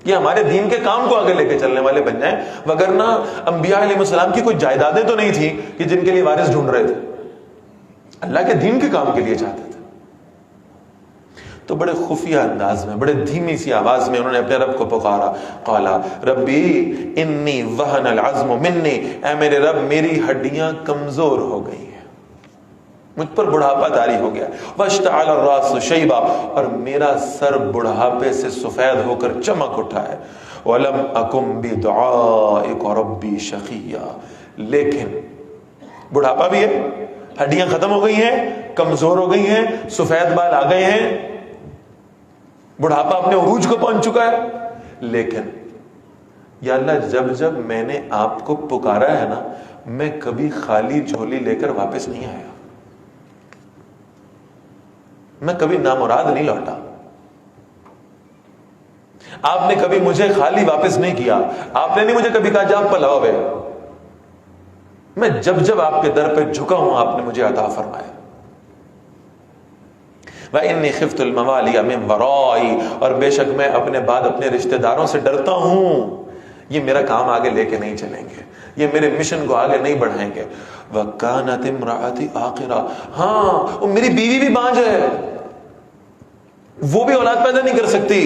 یہ ہمارے دین کے کام کو آگے لے کے چلنے والے بن جائیں. وگرنہ انبیاء علیہ السلام کی کوئی جائیدادیں تو نہیں تھیں کہ جن کے لیے وارث ڈھونڈ رہے تھے، اللہ کے دین کے کام کے لیے چاہتے تھے. تو بڑے خفیہ انداز میں، بڑے دھیمی سی آواز میں انہوں نے اپنے رب کو پکارا. قالا ربی انی وہن العظم منی، اے میرے رب میری ہڈیاں کمزور ہو گئی ہیں، مجھ پر بڑھاپا طاری ہو گیا. واشتعل الراس شیبا، اور میرا سر بڑھاپے سے سفید ہو کر چمک اٹھا ہے. ولم اکم بدعائک ربی شقیا، لیکن بڑھاپا بھی ہے، ہڈیاں ختم ہو گئی ہیں، کمزور ہو گئی ہیں، سفید بال آ گئے ہیں، بڑھاپا اپنے عروج کو پہنچ چکا ہے، لیکن یا اللہ جب جب میں نے آپ کو پکارا ہے نا، میں کبھی خالی جھولی لے کر واپس نہیں آیا، میں کبھی نامراد نہیں لوٹا، آپ نے کبھی مجھے خالی واپس نہیں کیا، آپ نے نہیں مجھے کبھی کہا جا پلاؤ بے، میں جب جب آپ کے در پہ جھکا ہوں آپ نے مجھے عطا فرمایا. وَإِنِّي خِفْتُ الْمَوَالِيَ مِنْ وَرَائِي، اور بے شک میں اپنے بعد اپنے رشتہ داروں سے ڈرتا ہوں، یہ میرا کام آگے لے کے نہیں چلیں گے، یہ میرے مشن کو آگے نہیں بڑھائیں گے. وَكَانَتِ امْرَأَتِي عَاقِرًا، ہاں وہ میری بیوی بھی بانجھ ہے، وہ بھی اولاد پیدا نہیں کر سکتی.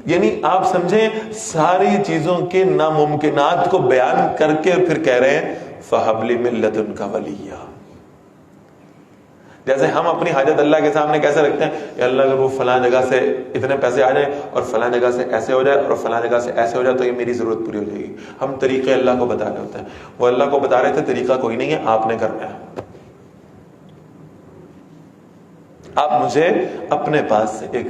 یعنی آپ سمجھیں ساری چیزوں کے ناممکنات کو بیان کر کے پھر کہہ رہے ہیں فَهَبْ لِي مِن لَّدُنْكَ وَلِيًّا. جیسے ہم اپنی حاجت اللہ کے سامنے کیسے رکھتے ہیں کہ اللہ اگر وہ فلاں جگہ سے اتنے پیسے آ جائیں اور فلاں جگہ سے ایسے ہو جائے اور فلاں جگہ سے ایسے ہو جائے تو یہ میری ضرورت پوری ہو جائے گی. ہم طریقے اللہ کو بتا رہے ہوتے ہیں، وہ اللہ کو بتا رہے تھے طریقہ کوئی نہیں ہے، آپ نے کرنا ہے. آپ مجھے اپنے پاس سے ایک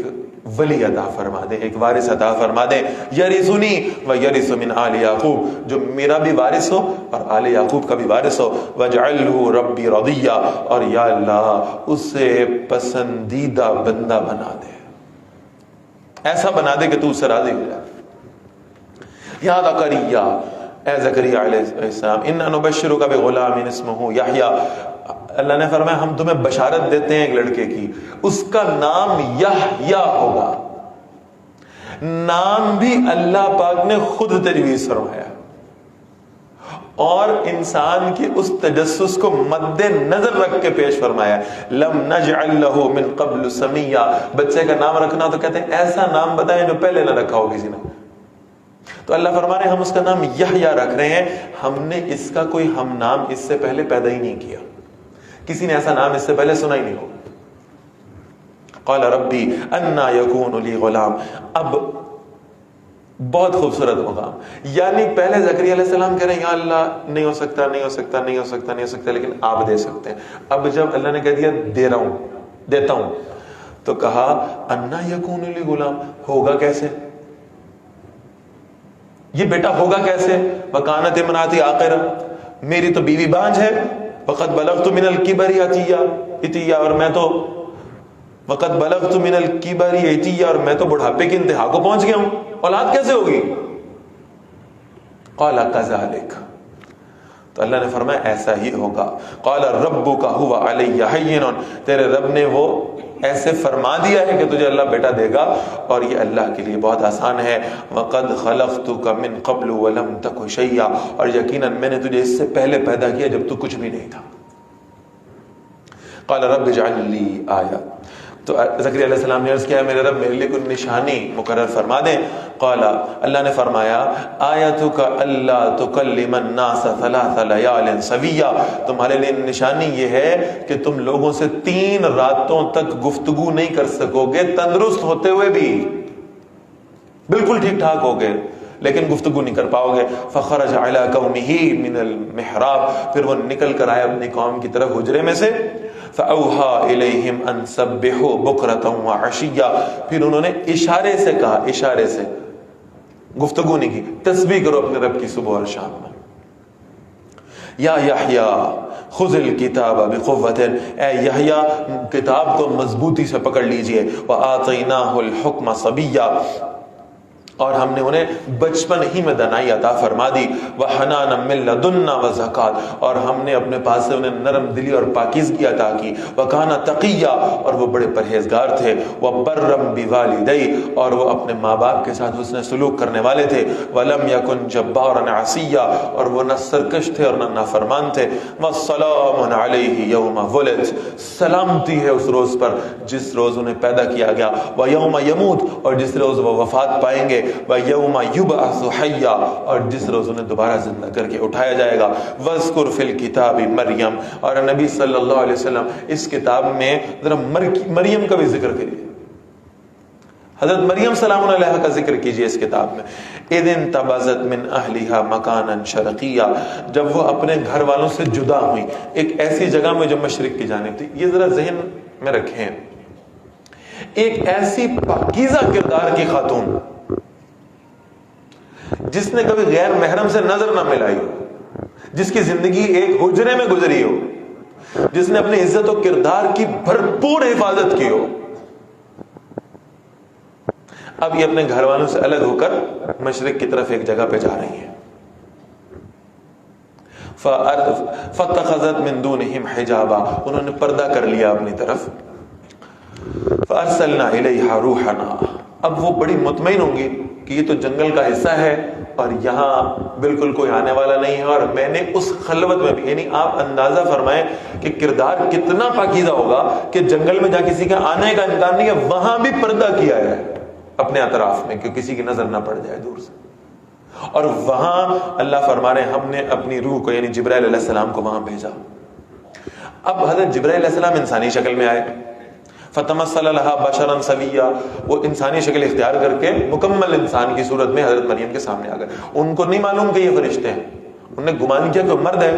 ولی عطا فرما دیں، ایک وارث عطا فرما دیں، یرثنی و یرث من آل یعقوب، جو میرا بھی وارث ہو اور آل یعقوب کا بھی وارث ہو. واجعلہ ربی رضیا، اور یا اللہ اسے پسندیدہ بندہ بنا دے، ایسا بنا دے کہ تو اس سے راضی ہو جائے. یا زکریا، اے زکریا علیہ السلام، انا نبشرک بغلام اسمہ یحییٰ، اللہ نے فرمایا ہم تمہیں بشارت دیتے ہیں ایک لڑکے کی، اس کا نام یحییٰ ہوگا. نام بھی اللہ پاک نے خود تجویز فرمایا اور انسان کی اس تجسس کو مد نظر رکھ کے پیش فرمایا. لم نجعل له من قبل سمیا، بچے کا نام رکھنا تو کہتے ہیں ایسا نام بتائیں جو پہلے نہ رکھا ہو کسی نے. تو اللہ فرما رہے ہیں ہم اس کا نام یحییٰ رکھ رہے ہیں، ہم نے اس کا کوئی ہم نام اس سے پہلے پیدا ہی نہیں کیا، کسی نے ایسا نام اس سے پہلے سنا ہی نہیں ہو. قال ربی انا یکون لی غلام، اب بہت خوبصورت مقام، یعنی پہلے زکریا علیہ السلام کہہ رہے ہیں یا اللہ نہیں ہو سکتا نہیں ہو سکتا نہیں ہو سکتا نہیں ہو سکتا، لیکن آپ دے سکتے ہیں. اب جب اللہ نے کہہ دیا دے رہا ہوں دیتا ہوں، تو کہا انا یکون لی غلام، ہوگا کیسے، یہ بیٹا ہوگا کیسے. وکانت امراتی عاقرہ، میری تو بیوی بانجھ ہے. وقد بلغت من الکبر عتیہ، اور میں تو وقد بلغت من الکبر عتیہ، اور میں تو بڑھاپے کی انتہا کو پہنچ گیا ہوں، اولاد کیسے ہوگی. قال کذالک، تو اللہ نے فرمایا ایسا ہی ہوگا. قال ربک هو علی ہین، تیرے رب نے وہ ایسے فرما دیا ہے کہ تجھے اللہ بیٹا دے گا اور یہ اللہ کے لیے بہت آسان ہے. وقد خلقتک من قبل ولم تک شیئا، اور یقیناً میں نے تجھے اس سے پہلے پیدا کیا جب تو کچھ بھی نہیں تھا. قال رب اجعل لی آیہ، تو زکریا علیہ السلام نے عرض کیا میرے رب میرے لیے کوئی نشانی مقرر فرما دیں. قال، اللہ نے فرمایا آیتک الا تکلم الناس ثلاث لیال سویا، تمہارے لیے نشانی یہ ہے کہ تم لوگوں سے 3 راتوں تک گفتگو نہیں کر سکو گے، تندرست ہوتے ہوئے بھی بالکل ٹھیک ٹھاک ہوگے لیکن گفتگو نہیں کر پاؤ گے. فخرج علی قومہ من المحراب، پھر وہ نکل کر آئے اپنی قوم کی طرف حجرے میں سے. فأوحى إليهم أن سبحوا بكرة وعشيا، پھر انہوں نے اشارے سے کہا، اشارے سے گفتگو نہیں کی، تسبیح کرو اپنے رب کی صبح اور شام میں. یا یحییٰ خذ الکتاب بقوۃ، اے یحییٰ کتاب کو مضبوطی سے پکڑ لیجئے. وآتیناہ الحکم صبیا، اور ہم نے انہیں بچپن ہی میں دنائی عطا فرما دی، وحنانا من لدنا وزکات، اور ہم نے اپنے پاس سے انہیں نرم دلی اور پاکیزگی عطا کی، وکانا تقیا، اور وہ بڑے پرہیزگار تھے، وبرم بوالدی، اور وہ اپنے ماں باپ کے ساتھ حسن سلوک کرنے والے تھے، ولم یکن جبارا عصیا، اور وہ نہ سرکش تھے اور نہ نافرمان تھے، والسلام علیہ یوم ولد، سلامتی ہے اس روز پر جس روز انہیں پیدا کیا گیا، ویوم یموت، اور جس روز وہ وفات پائیں گے، وَيَوْمَ يُبْعَثُ حَيًّا، اور جس روز انہیں دوبارہ زندہ کر کے اٹھایا جائے گا، وَاذْكُرْ فِي الْكِتَابِ مریم، اور نبی صلی اللہ علیہ وسلم اس کتاب میں ذرا مریم کا بھی ذکر کریے، حضرت مریم سلام علیہ کا ذکر کیجئے اس کتاب میں۔ اِذِ انتبذت من اہلها مکانا شرقیا، جب وہ اپنے گھر والوں سے جدا ہوئی ایک ایسی جگہ میں جو مشرق کی جانب تھی۔ یہ ذرا ذہن میں رکھیں، ایک ایسی پاکیزہ کردار کی خاتون جس نے کبھی غیر محرم سے نظر نہ ملائی ہو، جس کی زندگی ایک حجرے میں گزری ہو، جس نے اپنی عزت و کردار کی بھرپور حفاظت کی ہو، اب یہ اپنے گھر والوں سے الگ ہو کر مشرق کی طرف ایک جگہ پہ جا رہی ہیں۔ فَاتَّخَذَتْ مِن دُونِهِمْ حِجَابًا، انہوں نے پردہ کر لیا اپنی طرف۔ فَأَرْسَلْنَا إِلَيْهَا رُوحَنَا، اب وہ بڑی مطمئن ہوں گی کہ یہ تو جنگل کا حصہ ہے اور یہاں بالکل کوئی آنے والا نہیں ہے، اور میں نے اس خلوت میں بھی، یعنی آپ اندازہ فرمائیں کہ کردار کتنا پاکیزہ ہوگا کہ جنگل میں جہاں کسی کا آنے کا امکان نہیں ہے وہاں بھی پردہ کیا ہے اپنے اطراف میں کہ کسی کی نظر نہ پڑ جائے دور سے، اور وہاں اللہ فرما رہے ہیں ہم نے اپنی روح کو یعنی جبرائیل علیہ السلام کو وہاں بھیجا۔ اب حضرت جبرائیل علیہ السلام انسانی شکل میں آئے، فتمثل لها بشرا سویا، وہ انسانی شکل اختیار کر کے مکمل انسان کی صورت میں حضرت مریم کے سامنے آ گئے۔ ان کو نہیں معلوم کہ یہ فرشتے ہیں، انہوں نے گمان کیا کہ وہ مرد ہے۔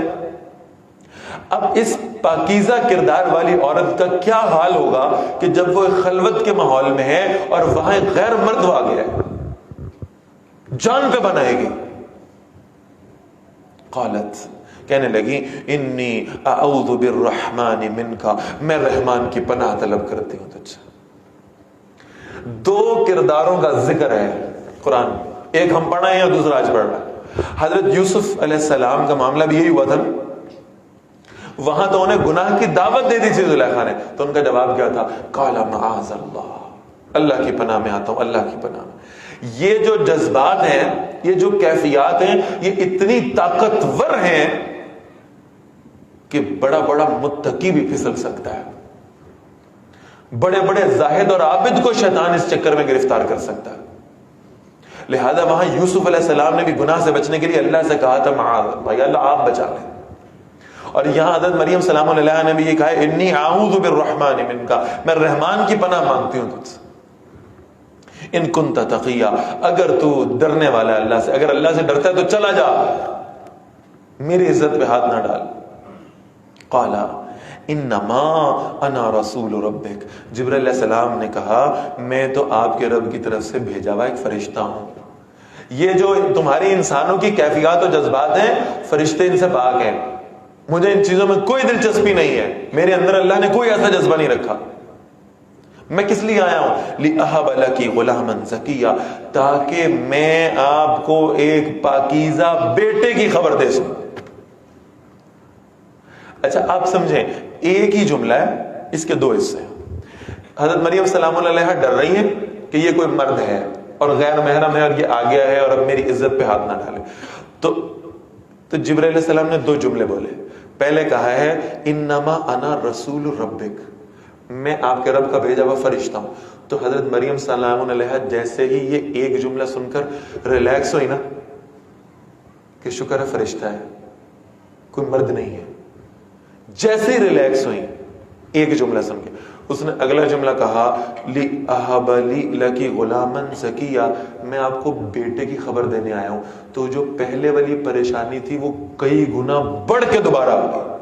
اب اس پاکیزہ کردار والی عورت کا کیا حال ہوگا کہ جب وہ خلوت کے ماحول میں ہے اور وہاں ایک غیر مرد آ گیا ہے، جان پہ بنائے گی۔ قالت، کہنے لگی، انی اعوذ بالرحمن منکا، میں رحمان کی پناہ طلب کرتی ہوں تجھ سے۔ دو کرداروں کا ذکر ہے قرآن، ایک ہم پڑھ رہے ہیں اور دوسرا آج پڑھ رہا ہے۔ حضرت یوسف علیہ السلام کا معاملہ بھی یہی ہوا تھا، وہاں تو انہیں گناہ کی دعوت دے دی تھی زلیخا نے، تو ان کا جواب کیا تھا؟ قال معاذ اللہ، اللہ کی پناہ میں آتا ہوں، اللہ کی پناہ میں۔ یہ جو جذبات ہیں، یہ جو کیفیات ہیں، یہ اتنی طاقتور ہیں کہ بڑا بڑا متقی بھی پھسل سکتا ہے، بڑے بڑے زاہد اور عابد کو شیطان اس چکر میں گرفتار کر سکتا ہے۔ لہذا وہاں یوسف علیہ السلام نے بھی گناہ سے بچنے کے لیے اللہ سے کہا تھا معاذ اللہ، یا اللہ آپ بچا لیں۔ اور یہاں حضرت مریم سلام علیہ نے بھی یہ کہا ہے، انی اعوذ بالرحمن منکا، میں رحمان کی پناہ مانگتی ہوں تجھ سے۔ ان کنت تقیا، اگر تو ڈرنے والا اللہ سے، اگر اللہ سے ڈرتا ہے تو چلا جا، میری عزت پہ ہاتھ نہ ڈال۔ قال انما انا رسول ربک، جبرائیل علیہ السلام نے کہا میں تو آپ کے رب کی طرف سے بھیجا ہوا ایک فرشتہ ہوں۔ یہ جو تمہاری انسانوں کی کیفیات و جذبات ہیں، فرشتے ان سے پاک ہیں، مجھے ان چیزوں میں کوئی دلچسپی نہیں ہے، میرے اندر اللہ نے کوئی ایسا جذبہ نہیں رکھا۔ میں کس لیے آیا ہوں؟ لِأَهَبَ لَكِ غُلَامًا زَكِيًّا، تاکہ میں آپ کو ایک پاکیزہ بیٹے کی خبر دے سکوں۔ اچھا آپ سمجھیں، ایک ہی جملہ ہے، اس کے دو حصے ہیں۔ حضرت مریم سلام علیہ ڈر رہی ہے کہ یہ کوئی مرد ہے اور غیر محرم ہے اور یہ آ گیا ہے اور اب میری عزت پہ ہاتھ نہ ڈالے، تو جبرائیل علیہ السلام نے دو جملے بولے۔ پہلے کہا ہے انما انا رسول ربک، میں آپ کے رب کا بھیجا ہوا فرشتہ ہوں۔ تو حضرت مریم سلام علیہ جیسے ہی یہ ایک جملہ سن کر ریلیکس ہوئی نا کہ شکر ہے فرشتہ ہے، کوئی مرد نہیں ہے، جیسے ہی ریلیکس ہوئی ایک جملہ سن کے، اس نے اگلا جملہ کہا لِأَهَبَ لَكِ غُلَامًا زَكِيًّا، میں آپ کو بیٹے کی خبر دینے آیا ہوں۔ تو جو پہلے والی پریشانی تھی وہ کئی گنا بڑھ کے دوبارہ آ گئی۔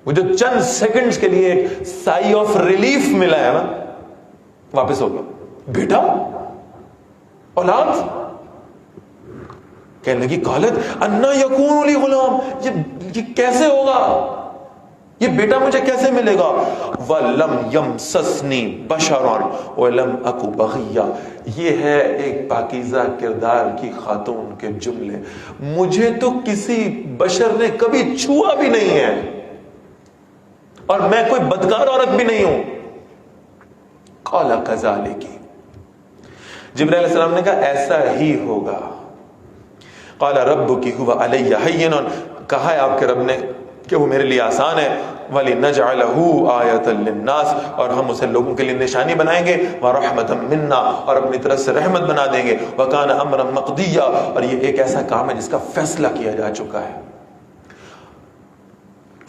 وہ جو چند سیکنڈز کے لیے ایک سائی آف ریلیف ملا ہے نا، واپس ہو گیا۔ بیٹا، اولاد، کہنے لگی قالت انا یکون لی غلام، یہ کیسے ہوگا؟ یہ بیٹا مجھے کیسے ملے گا؟ وَلَمْ يَمْسَسْنِي بَشَرٌ وَلَمْ أَكُ بَغِيًّا، یہ ہے ایک پاکیزہ کردار کی خاتون کے جملے، مجھے تو کسی بشر نے کبھی چھوا بھی نہیں ہے اور میں کوئی بدکار عورت بھی نہیں ہوں۔ قَالَ كَذَلِكِ، جبرائیل علیہ السلام نے کہا ایسا ہی ہوگا۔ قَالَ رَبُّكِ هُوَ عَلَيَّ هَيِّنٌ، کہا ہے آپ کے رب نے کہ وہ میرے لیے آسان ہے، وَلِنَجْعَلَهُ آیَةً لِلنَّاسِ، اور ہم اسے لوگوں کے لیے نشانی بنائیں گے، وَرَحْمَةً مِنَّا، اور اپنی طرف سے رحمت بنا دیں گے، وَكَانَ أَمْرًا مَقْضِيًّا، اور یہ ایک ایسا کام ہے جس کا فیصلہ کیا جا چکا ہے۔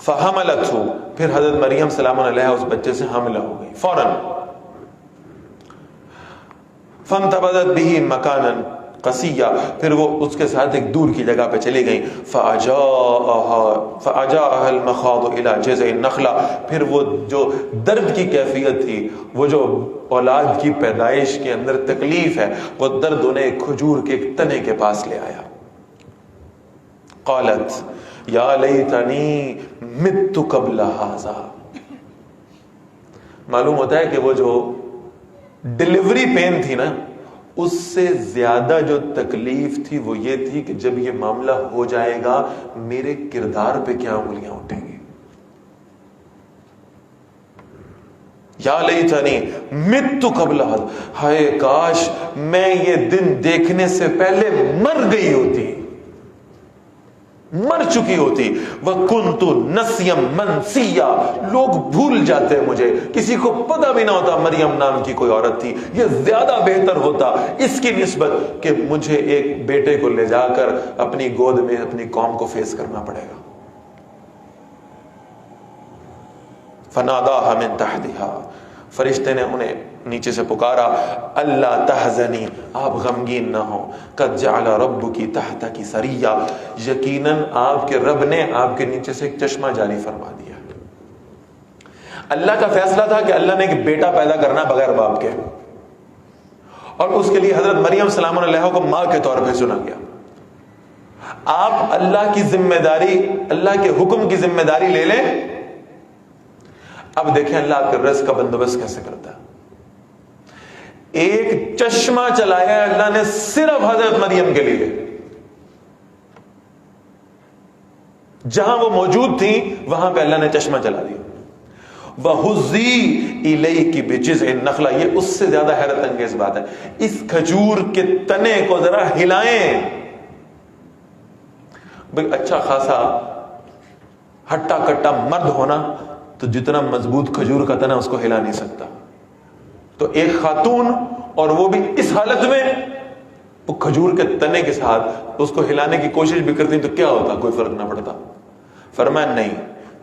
فَحَمَلَتْهُ، پھر حضرت مریم سلام علیہا اس بچے سے حاملہ ہو گئی فوراً۔ فَانْتَبَذَتْ بِهِ مَكَانًا قصیہ، پھر وہ اس کے ساتھ ایک دور کی جگہ پہ چلی گئیں۔ فَأَجَاءَهَا الْمَخَاضُ إِلَى جِذْعِ النَّخْلَةِ، پھر وہ جو درد کی کیفیت تھی، وہ جو اولاد کی پیدائش کے اندر تکلیف ہے، وہ درد انہیں ایک کھجور کے ایک تنے کے پاس لے آیا۔ قالت یا لیتنی مت قبل ھذا، معلوم ہوتا ہے کہ وہ جو ڈلیوری پین تھی نا، اس سے زیادہ جو تکلیف تھی وہ یہ تھی کہ جب یہ معاملہ ہو جائے گا میرے کردار پہ کیا انگلیاں اٹھیں گی۔ یا لیتنی مت قبل ھذا، ہائے کاش میں یہ دن دیکھنے سے پہلے مر گئی ہوتی، مر چکی ہوتی۔ وَكُنْتُ نَسْيًا مَنْسِيًّا، لوگ بھول جاتے ہیں مجھے، کسی کو پتہ بھی نہ ہوتا مریم نام کی کوئی عورت تھی۔ یہ زیادہ بہتر ہوتا اس کی نسبت کہ مجھے ایک بیٹے کو لے جا کر اپنی گود میں اپنی قوم کو فیس کرنا پڑے گا۔ فَنَادَاهَا مِن تَحْتِهَا، فرشتے نے انہیں نیچے سے پکارا، اللہ تحزنی، آپ غمگین نہ ہو، قد جعل ربکی تحتکی سریا، یقیناً آپ کے رب نے آپ کے نیچے سے ایک چشمہ جاری فرما دیا۔ اللہ کا فیصلہ تھا کہ اللہ نے ایک بیٹا پیدا کرنا بغیر باپ کے، اور اس کے لیے حضرت مریم سلام علیہ کو ماں کے طور پہ چنا گیا۔ آپ اللہ کی ذمہ داری، اللہ کے حکم کی ذمہ داری لے لیں، اب دیکھیں اللہ آپ کے رزق کا بندوبست کیسے کرتا ہے۔ ایک چشمہ چلایا اللہ نے صرف حضرت مریم کے لیے، جہاں وہ موجود تھی وہاں پہ اللہ نے چشمہ چلا دیا۔ وَهُزِّي إِلَيْكِ بِجِذْعِ النَّخْلَةِ، یہ اس سے زیادہ حیرت انگیز بات ہے، اس کھجور کے تنے کو ذرا ہلائیں۔ بھئی اچھا خاصا ہٹا کٹا مرد ہونا تو جتنا مضبوط کھجور کا تنا اس کو ہلا نہیں سکتا، تو ایک خاتون اور وہ بھی اس حالت میں وہ کھجور کے تنے کے ساتھ اس کو ہلانے کی کوشش بھی کرتی تو کیا ہوتا؟ کوئی فرق نہ پڑتا۔ فرمایا نہیں،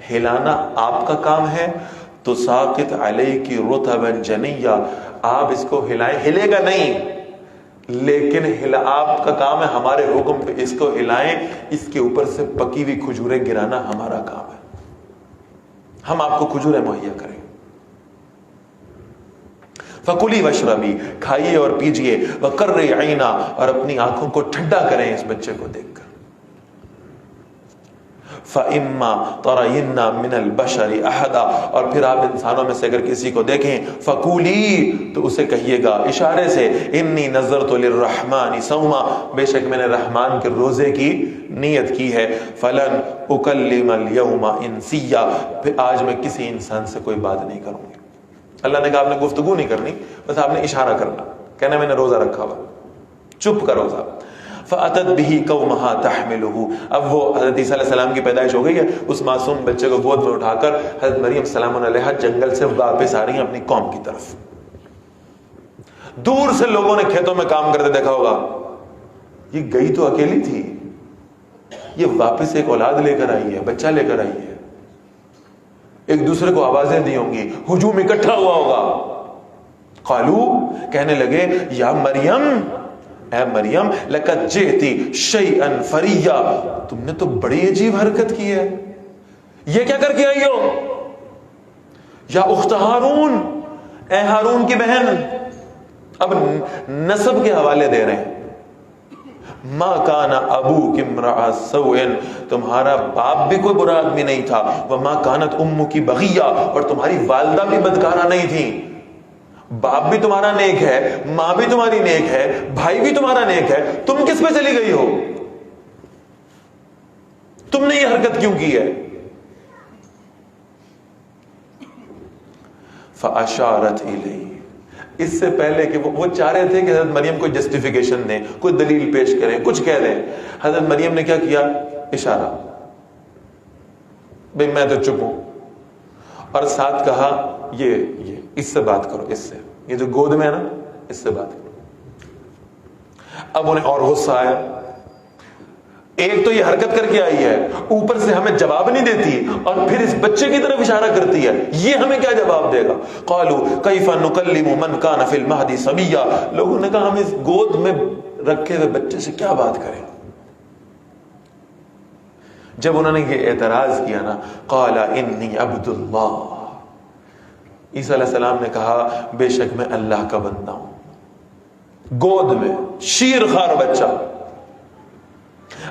ہلانا آپ کا کام ہے، تو ساقط علیک رطبا جنیا، آپ اس کو ہلائیں، ہلے گا نہیں لیکن آپ کا کام ہے ہمارے حکم پہ اس کو ہلائیں، اس کے اوپر سے پکی ہوئی کھجوریں گرانا ہمارا کام ہے، ہم آپ کو کھجوریں مہیا کریں۔ فَكُلِي وَاشْرَبِي، کھائیے اور پیجئے، وَقَرِّ عَيْنَا، اور اپنی آنکھوں کو ٹھنڈا کریں اس بچے کو دیکھ کر۔ فَإِمَّا تَرَيِنَّ مِنَ الْبَشَرِ أَحَدًا، اور پھر آپ انسانوں میں سے اگر کسی کو دیکھیں، فَقُولِي، تو اسے کہیے گا اشارے سے، إِنِّي نَذَرْتُ لِلرَّحْمَنِ صَوْمًا، بے شک میں نے رحمان کے روزے کی نیت کی ہے، فَلَنْ أُكَلِّمَ الْيَوْمَ إِنسِيًّا، پھر آج میں کسی انسان سے کوئی بات نہیں کروں گی۔ اللہ نے کہا آپ نے گفتگو نہیں کرنی، بس آپ نے اشارہ کرنا، کہنا میں نے روزہ رکھا ہوا، چپ کا روزہ۔ فَأَتَتْ بِهِ قَوْمَهَا تَحْمِلُهُ، اب وہ حضرت عیسیٰ علیہ السلام کی پیدائش ہو گئی ہے، اس معصوم بچے کو گود میں اٹھا کر حضرت مریم سلام علیہ جنگل سے واپس آ رہی ہیں اپنی قوم کی طرف۔ دور سے لوگوں نے کھیتوں میں کام کرتے دیکھا ہوگا، یہ گئی تو اکیلی تھی، یہ واپس ایک اولاد لے کر آئی ہے، بچہ لے کر آئی ہے، ایک دوسرے کو آوازیں دی ہوں گی، ہجوم اکٹھا ہوا ہوگا۔ قالو، کہنے لگے، یا مریم، اے مریم، لقد جئتی شیئا فریا، تم نے تو بڑی عجیب حرکت کی ہے، یہ کیا کر کے آئی ہو؟ یا اخت ہارون، اے ہارون کی بہن، اب نسب کے حوالے دے رہے ہیں، ما کان ابوک امرأ سوء، تمہارا باپ بھی کوئی برا آدمی نہیں تھا، وما کانت امک بغیہ، اور تمہاری والدہ بھی بدکارہ نہیں تھی. باپ بھی تمہارا نیک ہے، ماں بھی تمہاری نیک ہے، بھائی بھی تمہارا نیک ہے، تم کس پہ چلی گئی ہو؟ تم نے یہ حرکت کیوں کی ہے؟ فاشارت الیہ، اس سے پہلے کہ وہ چاہ رہے تھے کہ حضرت مریم کوئی جسٹیفیکیشن دیں، کوئی دلیل پیش کریں، کچھ کہہ دیں. حضرت مریم نے کیا کیا؟ اشارہ، بھئی میں تو چپ ہوں، اور ساتھ کہا یہ اس سے بات کرو، اس سے، یہ جو گود میں ہے نا اس سے بات کرو. اب انہیں اور غصہ آیا، ایک تو یہ حرکت کر کے آئی ہے، اوپر سے ہمیں جواب نہیں دیتی، اور پھر اس بچے کی طرف اشارہ کرتی ہے، یہ ہمیں کیا جواب دے گا؟ قالوا کیف نکلم من کان فی المہد صبیا، لوگوں نے کہا ہم اس گود میں رکھے ہوئے بچے سے کیا بات کریں؟ جب انہوں نے یہ اعتراض کیا نا، قال انی عبد اللہ، عیسیٰ علیہ السلام نے کہا بے شک میں اللہ کا بندہ ہوں. گود میں شیر خوار بچہ.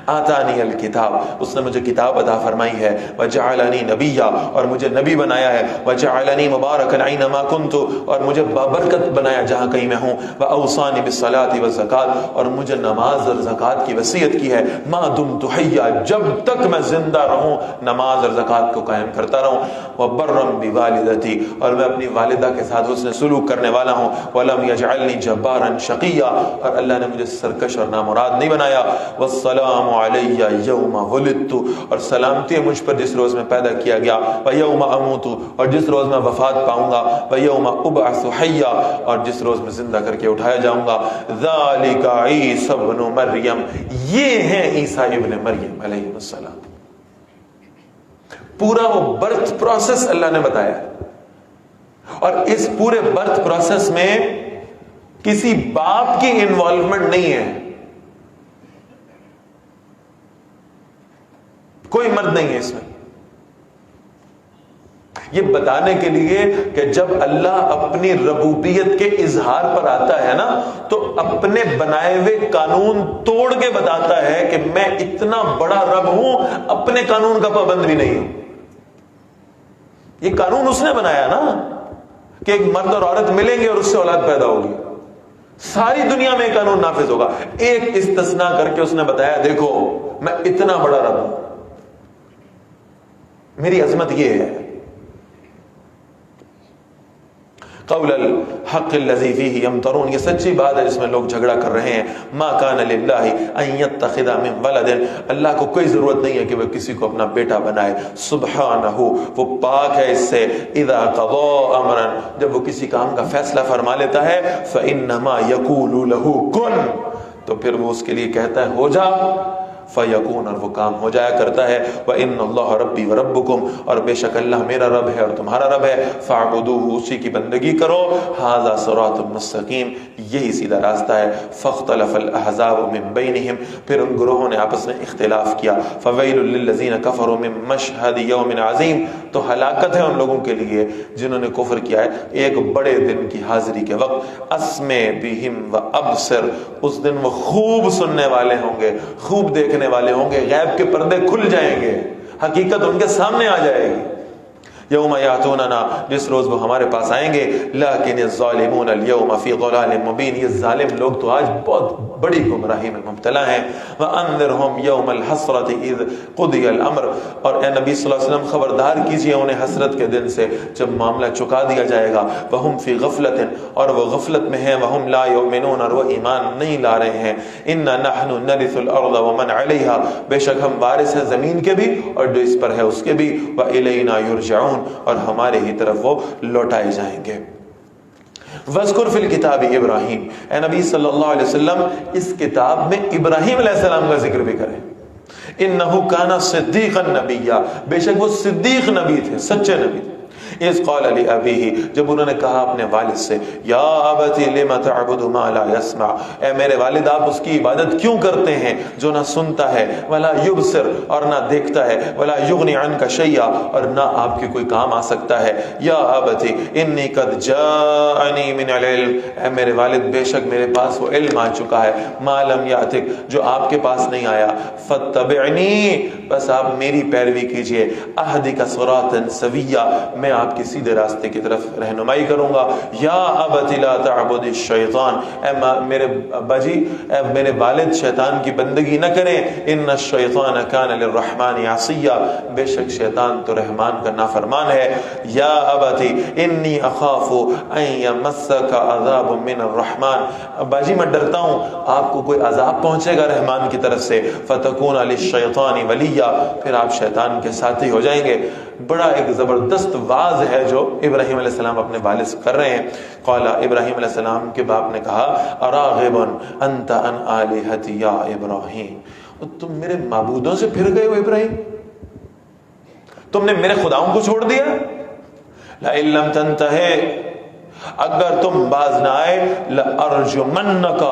آتانی الکتاب، اس نے مجھے کتاب عطا فرمائی ہے، وجعلنی نبیا، اور مجھے نبی بنایا ہے، وجعلنی مبارکا اینما کنت، اور مجھے بابرکت بنایا جہاں کہیں میں ہوں، واوصانی بالصلاۃ والزکات، اور مجھے نماز اور زکات کی وصیت کی ہے، ما دمت حیا، جب تک میں زندہ رہوں نماز اور زکات کو قائم کرتا رہوں، وبرا بوالدتی، اور میں اپنی والدہ کے ساتھ حسن سلوک کرنے والا ہوں، ولم یجعلنی جبارا شقیا، اور اللہ نے مجھے سرکش اور نامراد نہیں بنایا، والسلام علیہ یوم ولدت، اور سلامتی ہے مجھ پر جس روز میں پیدا کیا گیا، ویوم اموت، اور جس روز میں وفات پاؤں گا، ویوم ابعث حیا، اور جس روز میں زندہ کر کے اٹھایا جاؤں گا. ذالک عیسی ابن مریم، یہ ہیں عیسیٰ ابن مریم علیہ السلام. پورا وہ برتھ پروسیس اللہ نے بتایا، اور اس پورے برتھ پروسیس میں کسی باپ کی انوالومنٹ نہیں ہے، کوئی مرد نہیں ہے اس میں. یہ بتانے کے لیے کہ جب اللہ اپنی ربوبیت کے اظہار پر آتا ہے نا تو اپنے بنائے ہوئے قانون توڑ کے بتاتا ہے کہ میں اتنا بڑا رب ہوں، اپنے قانون کا پابند بھی نہیں ہوں. یہ قانون اس نے بنایا نا کہ ایک مرد اور عورت ملیں گے اور اس سے اولاد پیدا ہوگی. ساری دنیا میں قانون نافذ ہوگا. ایک استثناء کر کے اس نے بتایا دیکھو میں اتنا بڑا رب ہوں، میری عظمت یہ ہے. قول الحق الذی فیہ یمترون، یہ سچی بات ہے جس میں لوگ جھگڑا کر رہے ہیں. ما کان للہ ان یتخذ من ولد، اللہ کو کوئی ضرورت نہیں ہے کہ وہ کسی کو اپنا بیٹا بنائے. سبحانہ، وہ پاک ہے اس سے. اذا قضى امرا، جب وہ کسی کام کا فیصلہ فرما لیتا ہے، فانما یقول له کن، تو پھر وہ اس کے لیے کہتا ہے ہو جا، فیکون، اور وہ کام ہو جایا کرتا ہے. وَإِنَّ اللَّهَ رَبِّي وَرَبُّكُمْ، اور بے شک اللہ میرا رب ہے اور تمہارا رب ہے. فَاعْبُدُوهُ، اسی کی بندگی کرو. هَذَا صِرَاطٌ مُسْتَقِيمٌ، یہی سیدھا راستہ ہے. فَاخْتَلَفَ الْأَحْزَابُ مِنْ بَيْنِهِمْ، پھر ان گروہوں نے آپس میں اختلاف کیا. فَوَيْلٌ لِّلَّذِينَ كَفَرُوا مِن مَّشْهَدِ يَوْمٍ عَظِيمٍ، تو ہلاکت ہے ان لوگوں کے لیے جنہوں نے کفر کیا ہے ایک بڑے دن کی حاضری کے وقت. اسمع بہم وابصر، اس دن وہ خوب سننے والے ہوں گے، خوب دیکھنے والے ہوں گے، غیب کے پردے کھل جائیں گے، حقیقت ان کے سامنے آ جائے گی. یوم یاتوننا، جس روز وہ ہمارے پاس آئیں گے. لیکن الظالمون اليوم فی ضلال مبین، یہ ظالم لوگ تو آج بہت بڑی گمراہی میں مبتلا ہیں. وانذرهم یوم الحسرۃ اذ قضی الامر، اور اے نبی صلی اللہ علیہ وسلم خبردار کیجئے انہیں حسرت کے دن سے جب معاملہ چکا دیا جائے گا. وهم فی غفلۃ، اور وہ غفلت میں ہیں. وهم لا یؤمنون، اور وہ ایمان نہیں لا رہے ہیں. انا نحن نرث الارض ومن علیہا، بے شک ہم وارث ہیں زمین کے بھی اور جو اس پر ہے اس کے بھی. والینا یرجعون، اور ہمارے ہی طرف وہ لوٹائے جائیں گے. وذکر فی الکتاب ابراہیم، اے نبی صلی اللہ علیہ وسلم اس کتاب میں ابراہیم علیہ السلام کا ذکر بھی کریں. انہ کان صدیقا نبیا، بے شک وہ صدیق نبی تھے، سچے نبی تھے. اذ قال لأبیہ، جب انہوں نے کہا اپنے والد سے، یا ابت لم تعبد ما لا يسمع، اے میرے والد آپ اس کی عبادت کیوں کرتے ہیں جو نہ سنتا ہے، ولا يبصر اور نہ دیکھتا ہے، ولا یغنی عنک شیئا اور نہ آپ کے کوئی کام آ سکتا ہے، یا ابت انی قد جاءنی من العلم، اے میرے والد بے شک میرے پاس وہ علم آ چکا ہے، ما لم یاتک جو آپ کے پاس نہیں آیا، فاتبعنی بس آپ میری پیروی کیجئے، اہدک صراطا سویا میں آپ کی سیدھے راستے کی طرف رہنمائی کروں گا، یا ابت لا تعبد الشیطان، اے میرے ابا جی، اے میرے والد شیطان کی بندگی نہ کریں، ان الشیطان کان للرحمن عصیا، بے شک شیطان تو رحمان کا نافرمان ہے، یا ابت انی اخاف ان یمسک عذاب من الرحمن، ابا جی میں ڈرتا ہوں آپ کو کوئی عذاب پہنچے گا رحمان کی طرف سے، فتکون للشیطان ولیا، پھر آپ شیطان کے ساتھی ہو جائیں گے۔ بڑا ایک زبردست واز ہے جو ابراہیم علیہ السلام اپنے والد سے کر رہے ہیں۔ قال ابراہیم علیہ السلام کے باپ نے کہا اراغب انت عن آلہتی یا ابراہیم، تم میرے معبودوں سے پھر گئے ہو ابراہیم، تم نے میرے خداؤں کو چھوڑ دیا، لئن لم تنتہے اگر تم باز نہ آئے، لأرجمنک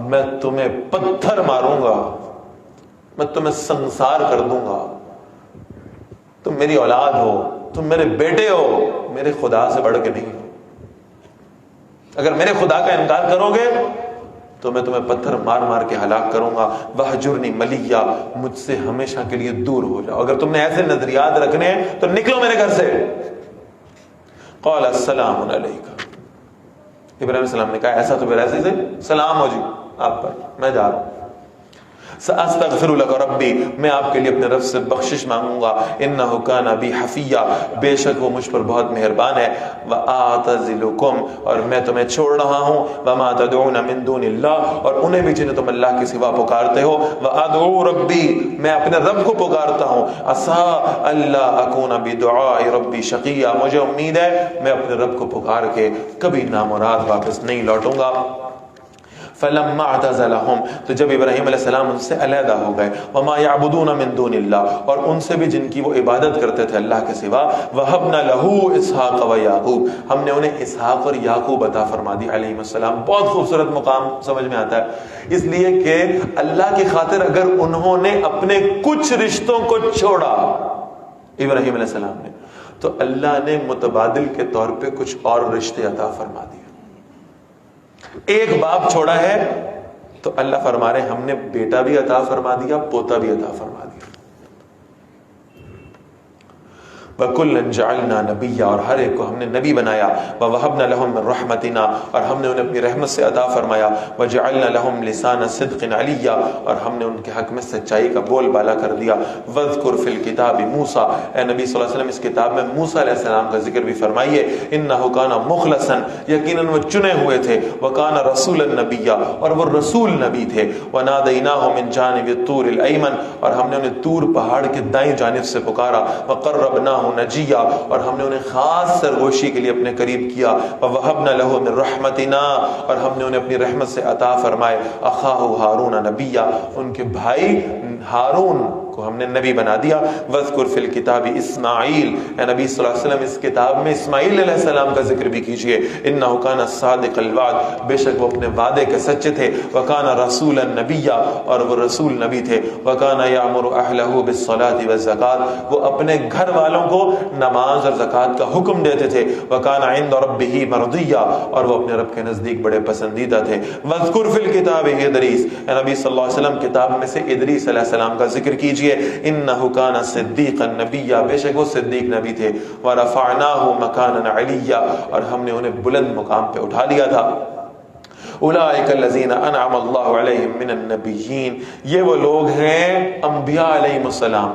میں تمہیں پتھر ماروں گا، میں تمہیں سنسار کر دوں گا، تم میری اولاد ہو، تم میرے بیٹے ہو، میرے خدا سے بڑھ کے نہیں ہو، اگر میرے خدا کا انکار کرو گے تو میں تمہیں پتھر مار مار کے ہلاک کروں گا، وہجرنی ملیا مجھ سے ہمیشہ کے لیے دور ہو جاؤ، اگر تم نے ایسے نظریات رکھنے ہیں تو نکلو میرے گھر سے۔ قال السلام علیکم، ابراہیم علیہ السلام نے کہا ایسا تو پھر ایسے سے سلام ہو جی آپ پر، میں جا رہا ہوں، سأستغفر لك ربی، میں آپ کے لیے اپنے رب سے بخشش مانگوں گا، انہ کان بی حفیہ، بے شک وہ مجھ پر بہت مہربان ہے، وآتزلکم اور میں تمہیں چھوڑ رہا ہوں، وما تدعون من دون اللہ اور انہیں بھی جنہیں تم اللہ کے سوا پکارتے ہو، وادعو ربی میں اپنے رب کو پکارتا ہوں، عسى اللہ اکون بدعاء ربی شقیہ، مجھے امید ہے میں اپنے رب کو پکار کے کبھی نامراد واپس نہیں لوٹوں گا۔ فلما اعتزلهم تو جب ابراہیم علیہ السلام ان سے علیحدہ ہو گئے، وما يعبدون من دون اللہ اور ان سے بھی جن کی وہ عبادت کرتے تھے اللہ کے سوا، وهبنا له اسحاق و یعقوب ہم نے انہیں اسحاق اور یعقوب عطا فرما دی علیہ السلام۔ بہت خوبصورت مقام سمجھ میں آتا ہے، اس لیے کہ اللہ کی خاطر اگر انہوں نے اپنے کچھ رشتوں کو چھوڑا ابراہیم علیہ السلام نے، تو اللہ نے متبادل کے طور پہ کچھ اور رشتے عطا فرما دیے۔ ایک باپ چھوڑا ہے تو اللہ فرما رہے ہم نے بیٹا بھی عطا فرما دیا، پوتا بھی عطا فرما دیا۔ وَكُلًّا جَعَلْنَا نَبِيًّا اور ہر ایک کو ہم نے نبی بنایا، وَوَهَبْنَا لَهُم مِّن رَحْمَتِنَا اور ہم نے انہیں اپنی رحمت سے عطا فرمایا، وَجَعَلْنَا لَهُمْ لِسَانَ صِدْقٍ عَلِيًّا اور ہم نے ان کے حق میں سچائی کا بول بالا کر دیا۔ وَاذْكُرْ فِي الْكِتَابِ مُوسیٰ اے نبی صلی اللہ علیہ وسلم اس کتاب میں موسیٰ علیہ السلام کا ذکر بھی فرمائیے، إِنَّهُ كَانَ مُخْلَصًا یقیناً وہ چنے ہوئے تھے، وَكَانَ رَسُولًا نَبِيًّا اور وہ رسول نبی تھے، وَنَادَيْنَاهُ مِن جَانِبِ الطُّورِ الْأَيْمَنِ اور ہم نے انہیں طور پہاڑ کے دائیں جانب سے پکارا، وَقَرَّبْنَاهُ نَجِيًّا اور ہم نے انہیں خاص سرگوشی کے لیے اپنے قریب کیا، وَوَهَبْنَا لَهُ مِن رَحْمَتِنَا اور ہم نے انہیں اپنی رحمت سے عطا فرمائے، أَخَاهُ هَارُونَ نَبِيًّا ان کے بھائی ہارون کو ہم نے نبی بنا دیا۔ وَاذْكُرْ فِي الْكِتَابِ اسماعیل اے نبی صلی اللہ علیہ وسلم اس کتاب میں اسماعیل علیہ السلام کا ذکر بھی کیجئے، إِنَّهُ كَانَ الصَّادِقَ الْوَعْدِ بے شک وہ اپنے وعدے کے سچے تھے، وَكَانَ رَسُولًا نَبِيًّا اور وہ رسول نبی تھے، وَكَانَ يَأْمُرُ أَهْلَهُ بِالصَّلَاةِ وَالزَّكَاةِ وہ اپنے گھر والوں کو نماز اور زکوٰۃ کا حکم دیتے تھے، وَكَانَ عِندَ رَبِّهِ مَرْضِيًّا اور وہ اپنے رب کے نزدیک بڑے پسندیدہ تھے۔ وَاذْكُرْ فِي الْكِتَابِ إِدْرِيسَ اے نبی صلی اللہ علیہ وسلم کتاب میں سے ادریس علیہ السلام کا ذکر کیجئے، إِنَّهُ كَانَ صِدِّيقًا نَبِيًّا بے شک وہ صدیق نبی تھے، وَرَفَعْنَاهُ مَكَانًا عَلِيًّا اور ہم نے انہیں بلند مقام پہ اٹھا لیا تھا۔ اولئک الذین انعم اللہ علیہم من النبیین یہ وہ لوگ ہیں انبیاء علیہم السلام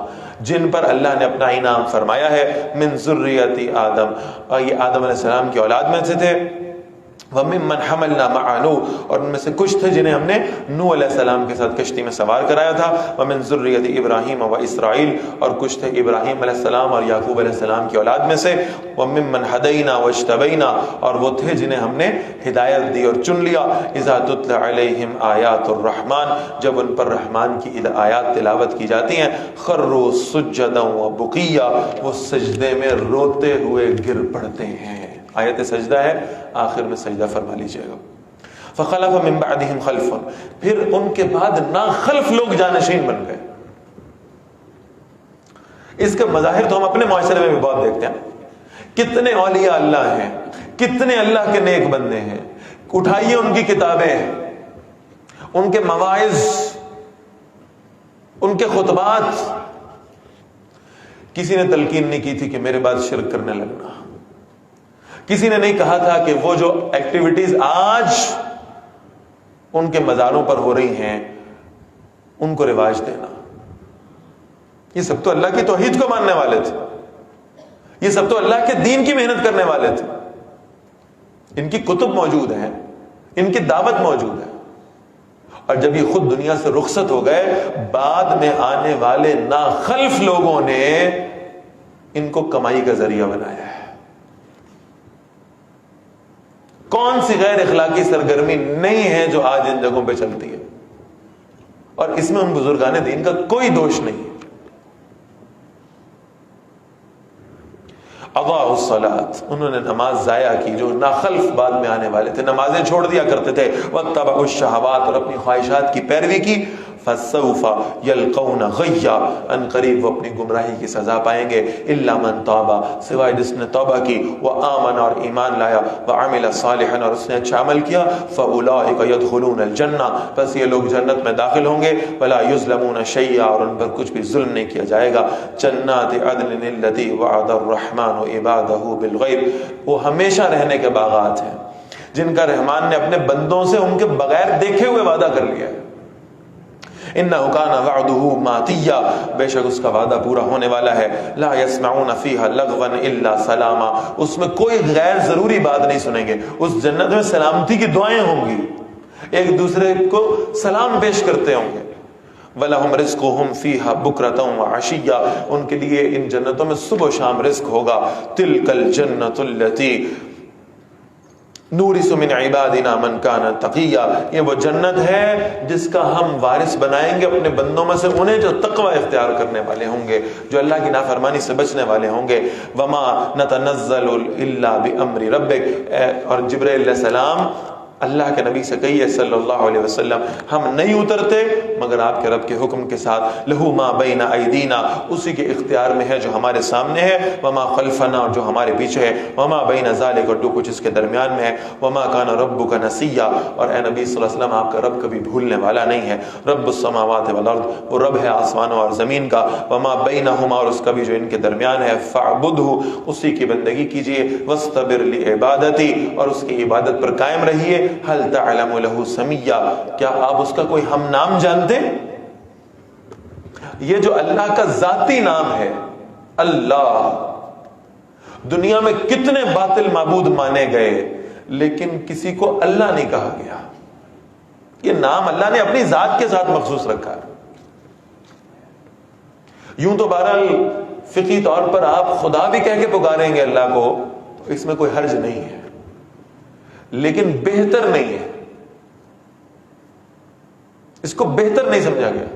جن پر اللہ نے اپنا انعام فرمایا ہے، من ذریت آدم اور یہ آدم علیہ السلام کی اولاد میں سے تھے، وَمِمَّنْ حَمَلْنَا مَعَ نُوحٍ، اور ان میں سے کچھ تھے جنہیں ہم نے نوح علیہ السلام کے ساتھ کشتی میں سوار کرایا تھا، وَمِن ذُرِّيَّةِ إِبْرَاهِيمَ وَإِسْرَائِيلَ، اور کچھ تھے ابراہیم علیہ السلام اور یعقوب علیہ السلام کی اولاد میں سے، وَمِمَّنْ هَدَيْنَا وَاجْتَبَيْنَا، اور وہ تھے جنہیں ہم نے ہدایت دی اور چن لیا، اِذَا تُتْلَى عَلَيْهِمْ آيَاتُ الرَّحْمَنِ، جب ان پر رحمان کی آیات تلاوت کی جاتی ہیں، خَرُّوا سُجَّدًا وَبُكِيًّا، وہ سجدے میں روتے ہوئے گر پڑتے ہیں۔ آیت سجدہ ہے، آخر میں سجدہ فرما لیجئے گا۔ فخلف من بعدهم خلف، پھر ان کے بعد ناخلف لوگ جانشین بن گئے۔ اس کے مظاہر تو ہم اپنے معاشرے میں بھی بہت دیکھتے ہیں، کتنے اولیاء اللہ ہیں، کتنے اللہ کے نیک بندے ہیں، اٹھائیے ان کی کتابیں، ان کے مواعظ، ان کے خطبات، کسی نے تلقین نہیں کی تھی کہ میرے بعد شرک کرنے لگنا، کسی نے نہیں کہا تھا کہ وہ جو ایکٹیویٹیز آج ان کے مزاروں پر ہو رہی ہیں ان کو رواج دینا۔ یہ سب تو اللہ کی توحید کو ماننے والے تھے، یہ سب تو اللہ کے دین کی محنت کرنے والے تھے، ان کی کتب موجود ہیں، ان کی دعوت موجود ہے، اور جب یہ خود دنیا سے رخصت ہو گئے، بعد میں آنے والے ناخلف لوگوں نے ان کو کمائی کا ذریعہ بنایا ہے۔ کون سی غیر اخلاقی سرگرمی نہیں ہے جو آج ان جگہوں پہ چلتی ہے، اور اس میں ان بزرگان دین کا کوئی دوش نہیں۔ اضاعوا الصلاۃ، انہوں نے نماز ضائع کی، جو ناخلف بعد میں آنے والے تھے نمازیں چھوڑ دیا کرتے تھے، واتبعوا الشہوات، اور اپنی خواہشات کی پیروی کی، فسوف یلقون غیا، ان قریب وہ اپنی گمراہی کی سزا پائیں گے، الا من تاب، سوائے جس نے توبہ کی، وآمن، اور ایمان لایا، وعمل صالحا، اور اس نے اچھا عمل کیا، فاولئک یدخلون الجنہ، بس یہ لوگ جنت میں داخل ہوں گے، ولا یظلمون شیئا، اور ان پر کچھ بھی ظلم نہیں کیا جائے گا، جنات عدن التی وعد الرحمن عبادہ بالغیب، وہ ہمیشہ رہنے کے باغات ہیں جن کا رحمان نے اپنے بندوں سے ان کے بغیر دیکھے ہوئے وعدہ کر لیا ہے۔ انہ کان وعدہ ماتیا، بے شک اس کا وعدہ پورا ہونے والا ہے، لا یسمعون فیہا لغوا الا سلاما، اس میں کوئی غیر ضروری بات نہیں سنیں گے، اس جنت میں سلامتی کی دعائیں ہوں گی، ایک دوسرے کو سلام پیش کرتے ہوں گے، وَلَهُمْ رِزْقُهُمْ فِيهَا بُكْرَةً وَعَشِيًّا، ان کے لیے ان جنتوں میں صبح و شام رزق ہوگا، تِلْكَ الْجَنَّةُ الَّتِي نُورِثُ مِنْ عِبَادِنَا مَنْ كَانَ تَقِيًّا، یہ وہ جنت ہے جس کا ہم وارث بنائیں گے اپنے بندوں میں سے انہیں جو تقوی اختیار کرنے والے ہوں گے، جو اللہ کی نافرمانی سے بچنے والے ہوں گے۔ وَمَا نَتَنَزَّلُ إِلَّا بِأَمْرِ رَبِّكَ، اور جبرائیل علیہ السلام اللہ کے نبی سے کہیے صلی اللہ علیہ وسلم، ہم نہیں اترتے مگر آپ کے رب کے حکم کے ساتھ، لہو ما بین ایدینا، اسی کے اختیار میں ہے جو ہمارے سامنے ہے، وما خلفنا، اور جو ہمارے پیچھے ہے، وما بین ذالک، اور جو کچھ اس کے درمیان میں ہے، وما کان ربک نسیا، اور اے نبی صلی اللہ علیہ وسلم آپ کا رب کبھی بھولنے والا نہیں ہے، رب السماوات والارض، وہ رب ہے آسمانوں اور زمین کا، وما بینہما، اور اس کا بھی جو ان کے درمیان ہے، فاعبدہ، اسی کی بندگی کیجیے، واصطبر لعبادتی، اور اس کی عبادت پر قائم رہیے، هل تعلم له سمیا، کیا آپ اس کا کوئی ہم نام جانتے؟ یہ جو اللہ کا ذاتی نام ہے اللہ، دنیا میں کتنے باطل معبود مانے گئے لیکن کسی کو اللہ نہیں کہا گیا، یہ نام اللہ نے اپنی ذات کے ساتھ مخصوص رکھا ہے۔ یوں تو بہرحال فقہی طور پر آپ خدا بھی کہہ کے پکاریں گے اللہ کو، تو اس میں کوئی حرج نہیں ہے، لیکن بہتر نہیں ہے، اس کو بہتر نہیں سمجھا گیا،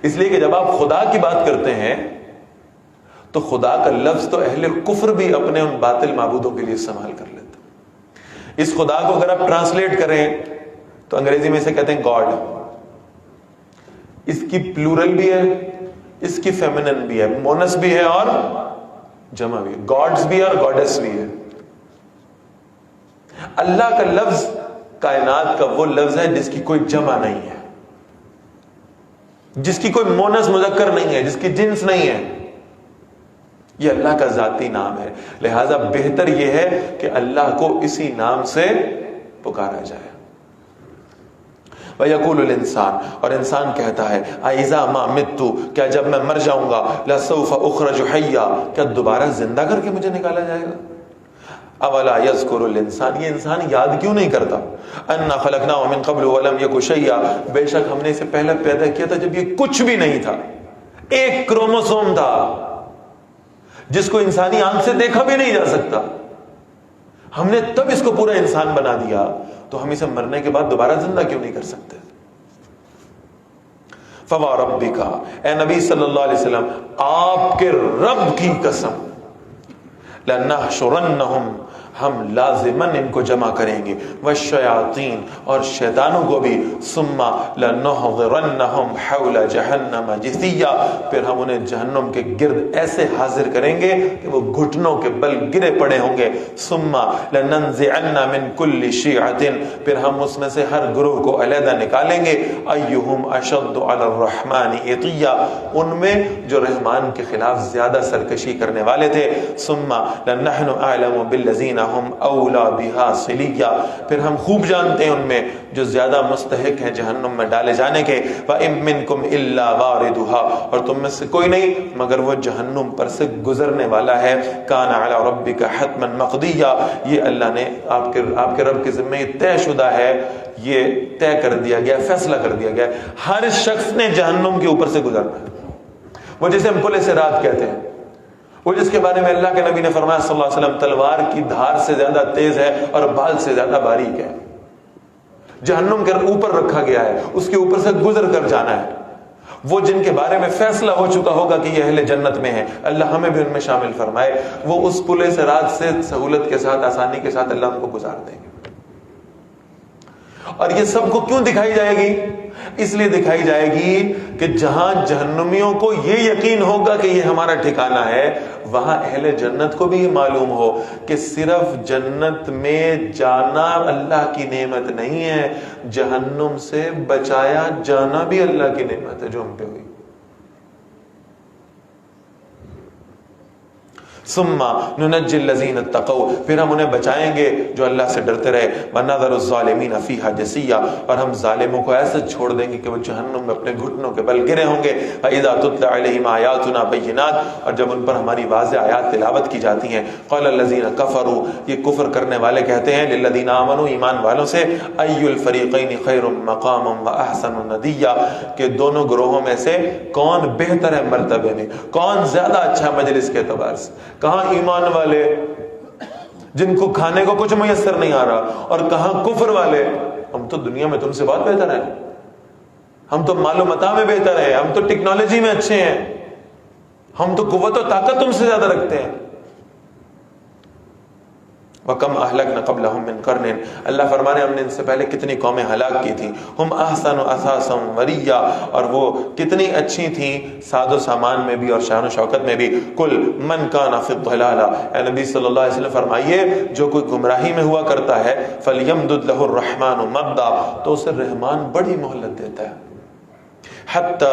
اس لیے کہ جب آپ خدا کی بات کرتے ہیں تو خدا کا لفظ تو اہل کفر بھی اپنے ان باطل معبودوں کے لیے استعمال کر لیتے ہیں۔ اس خدا کو اگر آپ ٹرانسلیٹ کریں تو انگریزی میں اسے کہتے ہیں گاڈ، اس کی پلورل بھی ہے، اس کی فیمنن بھی ہے، مونس بھی ہے اور جمع بھی ہے، گاڈز بھی ہے اور گاڈس بھی ہے۔ اللہ کا لفظ کائنات کا وہ لفظ ہے جس کی کوئی جمع نہیں ہے، جس کی کوئی مونس مذکر نہیں ہے، جس کی جنس نہیں ہے، یہ اللہ کا ذاتی نام ہے، لہذا بہتر یہ ہے کہ اللہ کو اسی نام سے پکارا جائے۔ وَيَقُولُ الْإِنسان، اور انسان کہتا ہے، أَإِذَا مَا مِتُّ، کیا جب میں مر جاؤں گا، لَسَوْفَ أُخْرَجُ حَيًّا، کیا دوبارہ زندہ کر کے مجھے نکالا جائے گا؟ اولا یذکر الانسان، یہ انسان یاد کیوں نہیں کرتا، انا خلقناه من قبل ولم یک شیئا، بے شک ہم نے اسے پہلے پیدا کیا تھا جب یہ کچھ بھی نہیں تھا، ایک کروموسوم تھا جس کو انسانی آنکھ سے دیکھا بھی نہیں جا سکتا، ہم نے تب اس کو پورا انسان بنا دیا، تو ہم اسے مرنے کے بعد دوبارہ زندہ کیوں نہیں کر سکتے؟ فوا ربک، اے نبی صلی اللہ علیہ وسلم آپ کے رب کی قسم، لنحشرنہم، ہم لازماً ان کو جمع کریں گے، والشیاطین، اور شیطانوں کو بھی، ثم لنحضرنہم حول جہنم جثیا، پھر ہم انہیں جہنم کے گرد ایسے حاضر کریں گے کہ وہ گھٹنوں کے بل گرے پڑے ہوں گے، ثم لننزعن من کل شیعۃ، پھر ہم اس میں سے ہر گروہ کو علیحدہ نکالیں گے، ایہم اشد علی الرحمن عتیا، ان میں جو رحمان کے خلاف زیادہ سرکشی کرنے والے تھے، ثم لنحن اعلم بالذین ہم اولا بہا صلیہ، پھر ہم خوب جانتے ہیں ان میں جو زیادہ مستحق ہیں جہنم میں ڈالے جانے کے، وَإِن مِّنكُمْ إِلَّا وَارِدُهَا، اور تم میں سے کوئی نہیں مگر وہ جہنم پر سے گزرنے والا ہے، كَانَ عَلَى رَبِّكَ حَتْمًا مَقْضِيًّا، یہ اللہ نے آپ کے رب کے ذمہ یہ طے شدہ ہے، یہ طے کر دیا گیا، فیصلہ کر دیا گیا، ہر شخص نے جہنم کے اوپر سے گزرنا ہے، وہ جسے ہم پل صراط کہتے ہیں، وہ جس کے بارے میں اللہ کے نبی نے فرمایا صلی اللہ علیہ وسلم تلوار کی دھار سے زیادہ تیز ہے اور بال سے زیادہ باریک ہے، جہنم کے اوپر رکھا گیا ہے، اس کے اوپر سے گزر کر جانا ہے، وہ جن کے بارے میں فیصلہ ہو چکا ہوگا کہ یہ اہل جنت میں ہیں، اللہ ہمیں بھی ان میں شامل فرمائے، وہ اس پل صراط سے سہولت کے ساتھ، آسانی کے ساتھ اللہ ان کو گزار دیں گے۔ اور یہ سب کو کیوں دکھائی جائے گی؟ اس لیے دکھائی جائے گی کہ جہاں جہنمیوں کو یہ یقین ہوگا کہ یہ ہمارا ٹھکانہ ہے، وہاں اہل جنت کو بھی یہ معلوم ہو کہ صرف جنت میں جانا اللہ کی نعمت نہیں ہے، جہنم سے بچایا جانا بھی اللہ کی نعمت ہے جو ہم پہ ہوئی۔ ثم ننجی الذین اتقوا، پھر ہم انہیں بچائیں گے جو اللہ سے ڈرتے رہے، ونذر الظالمین فیہا جثیا، اور ہم ظالموں کو ایسے چھوڑ دیں گے کہ وہ جہنم میں اپنے گھٹنوں کے بل گرے ہوں گے، فاذا تتلی علیہم آیاتنا بینات، اور جب ان پر ہماری واضح آیات تلاوت کی جاتی ہیں، قال الذین کفروا، یہ کفر کرنے والے کہتے ہیں، للذین آمنوا، ایمان والوں سے، ای الفریقین خیر مقاما واحسن ندیا، کہ دونوں گروہوں میں سے کون بہتر ہے مرتبے میں، کون زیادہ اچھا مجلس کے اعتبار سے، کہاں ایمان والے جن کو کھانے کو کچھ میسر نہیں آ رہا، اور کہاں کفر والے، ہم تو دنیا میں تم سے بہت بہتر ہیں، ہم تو مال و متاع میں بہتر ہیں، ہم تو ٹیکنالوجی میں اچھے ہیں، ہم تو قوت و طاقت تم سے زیادہ رکھتے ہیں۔ وَكَمْ أَهْلَكْنَا قَبْلَهُمْ مِنْ قَرْنٍ، اللہ فرمانے ہم نے ان سے پہلے کتنی قومیں ہلاک کی تھیں، ہم احسن اثاثا وریا، اور وہ کتنی اچھی تھیں ساد و سامان میں بھی اور شان و شوکت میں بھی، کل من کان فی الضلال، اے نبی صلی اللہ علیہ وسلم فرمائیے جو کوئی گمراہی میں ہوا کرتا ہے، فلیمدد لہ الرحمن مدا، تو اسے رحمان بڑی مہلت دیتا ہے، حتی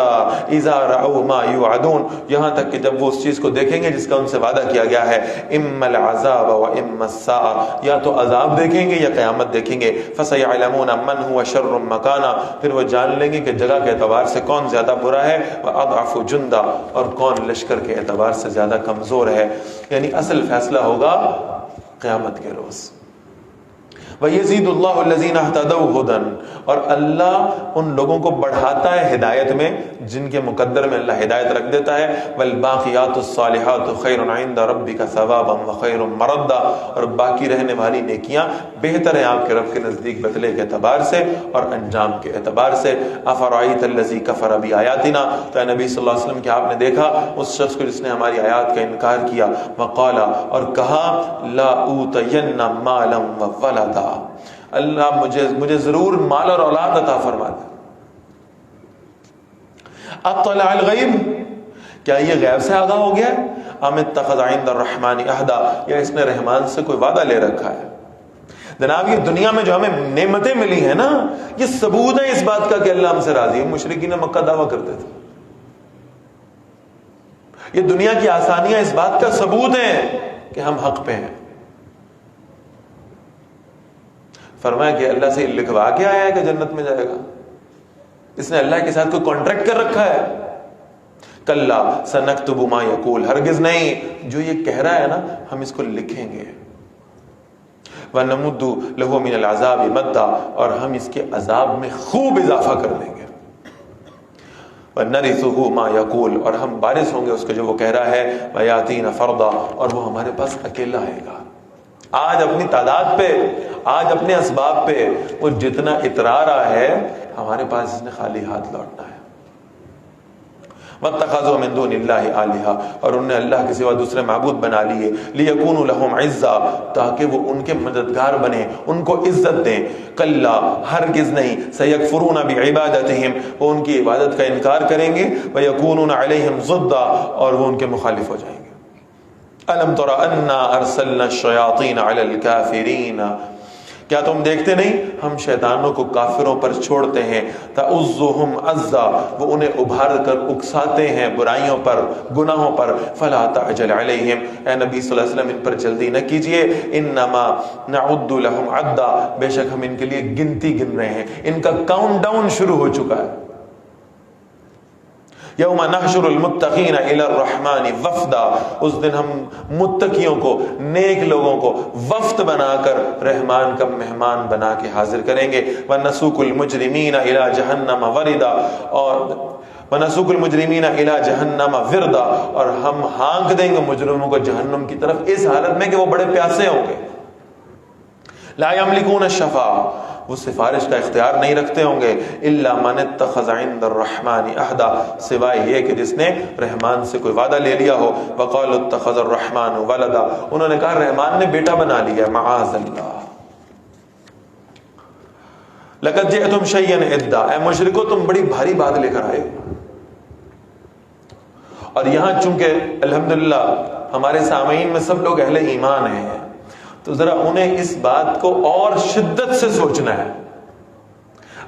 اذا رعوا ما یوعدون، یہاں تک کہ جب وہ اس چیز کو دیکھیں گے جس کا ان سے وعدہ کیا گیا ہے، اما العذاب و اما الساعہ، یا تو عذاب دیکھیں گے یا قیامت دیکھیں گے، فسیعلمون من هو شر مکانا، پھر وہ جان لیں گے کہ جگہ کے اعتبار سے کون زیادہ برا ہے، واضعف جندا، اور کون لشکر کے اعتبار سے زیادہ کمزور ہے، یعنی اصل فیصلہ ہوگا قیامت کے روز۔ وَيَزِيدُ اللَّهُ الَّذِينَ اهْتَدَوْا هُدًى، اور اللہ ان لوگوں کو بڑھاتا ہے ہدایت میں جن کے مقدر میں اللہ ہدایت رکھ دیتا ہے، وَالْبَاقِيَاتُ الصَّالِحَاتُ خَيْرٌ عِندَ رَبِّكَ ثَوَابًا وَخَيْرٌ مَرَدًّا، اور باقی رہنے والی نیکیاں بہتر ہیں آپ کے رب کے نزدیک بدلے کے اعتبار سے اور انجام کے اعتبار سے۔ أَفَرَأَيْتَ الَّذِي كَفَرَ بِآيَاتِنَا، تو اے نبی صلی اللہ علیہ وسلم کیا آپ نے دیکھا اس شخص کو جس نے ہماری آیات کا انکار کیا، وَقَالَ، اور کہا، لَا أُوتَيَنَّ مَالًا وَوَلَدًا، اللہ مجھے ضرور مال اور اولاد عطا فرما دے۔ اطلع الغیب، کیا یہ غیب سے آگاہ ہو گیا؟ ام اتخذ عند الرحمن عہدا، یا اس نے رحمان سے کوئی وعدہ لے رکھا ہے؟ جناب یہ دنیا میں جو ہمیں نعمتیں ملی ہیں نا، یہ ثبوت ہے اس بات کا کہ اللہ ہم سے راضی ہے۔ مشرکین مکہ دعویٰ کرتے تھے، یہ دنیا کی آسانیاں اس بات کا ثبوت ہیں کہ ہم حق پہ ہیں۔ فرمایا کہ اللہ سے لکھوا کے آیا ہے کہ جنت میں جائے گا، اس نے اللہ کے ساتھ کوئی کانٹریکٹ کر رکھا ہے؟ کلا سنکتب ما یقول، ہرگز نہیں، جو یہ کہہ رہا ہے نا ہم اس کو لکھیں گے۔ وَنَمُدُّ لَهُ مِنَ الْعَذَابِ مَدًّا، اور ہم اس کے عذاب میں خوب اضافہ کر دیں گے. وَنَرِثُهُ مَا يَقُولُ، اور ہم وارث ہوں گے اس کے جو وہ کہہ رہا ہے. وَيَأْتِينَا فَرْدًا، اور وہ ہمارے پاس اکیلا آئے گا. آج اپنی تعداد پہ، آج اپنے اسباب پہ وہ جتنا اترا رہا ہے، ہمارے پاس اس نے خالی ہاتھ لوٹنا ہے. وَاتَّخَذُوا مِن دُونِ اللَّهِ آلِهَةً، اور انہوں نے اللہ کے سوا دوسرے معبود بنا لیے. لِيَكُونُوا لَهُمْ عِزًّا، تاکہ وہ ان کے مددگار بنیں، ان کو عزت دیں. کلا، ہرگز نہیں. سَيَكْفُرُونَ بِعِبَادَتِهِمْ، وہ ان کی عبادت کا انکار کریں گے. وَيَكُونُونَ عَلَيْهِمْ ضِدًّا، اور وہ ان کے مخالف ہو جائیں گے. أَلَمْ تَرَ أَنَّا أَرْسَلْنَا الشَّيَاطِينَ عَلَى الْكَافِرِينَ، کیا تم دیکھتے نہیں ہم شیطانوں کو کافروں پر چھوڑتے ہیں. تَعُزُّهُمْ عَزًّا، وہ انہیں ابھار کر اکساتے ہیں برائیوں پر، گناہوں پر. فَلَا تَعْجَلْ عَلَيْهِمْ، اے نبی صلی اللہ علیہ وسلم ان پر جلدی نہ کیجئے. إِنَّمَا نَعُدُّ لَهُمْ عَدًّا، بے شک ہم ان کے لیے گنتی گن رہے ہیں، ان کا کاؤنٹ ڈاؤن شروع ہو چکا ہے. یوم نحشر المتقین الی الرحمن وفدا، اس دن ہم متقیوں کو، نیک لوگوں کو وفد بنا کر رحمان کا مہمان بنا کے حاضر کریں گے. ونسوق المجرمین الی جہنم وردا، اور ونسوق المجرمین الی جہنم وردا، اور ہم ہانک دیں گے مجرموں کو جہنم کی طرف اس حالت میں کہ وہ بڑے پیاسے ہوں گے. لا یملکون الشفاعہ، وہ سفارش کا اختیار نہیں رکھتے ہوں گے. الا من اتخذ عند الرحمن عہدا، سوائے یہ کہ جس نے رحمان سے کوئی وعدہ لے لیا ہو. وقالوا اتخذ الرحمن ولدا، انہوں نے کہا رحمان نے بیٹا بنا لیا. معاذ اللہ. لقد جئتم شیئا ادا، اے مشرکو تم بڑی بھاری بات لے کر آئے. اور یہاں چونکہ الحمدللہ ہمارے سامعین میں سب لوگ اہل ایمان ہیں، تو ذرا انہیں اس بات کو اور شدت سے سوچنا ہے.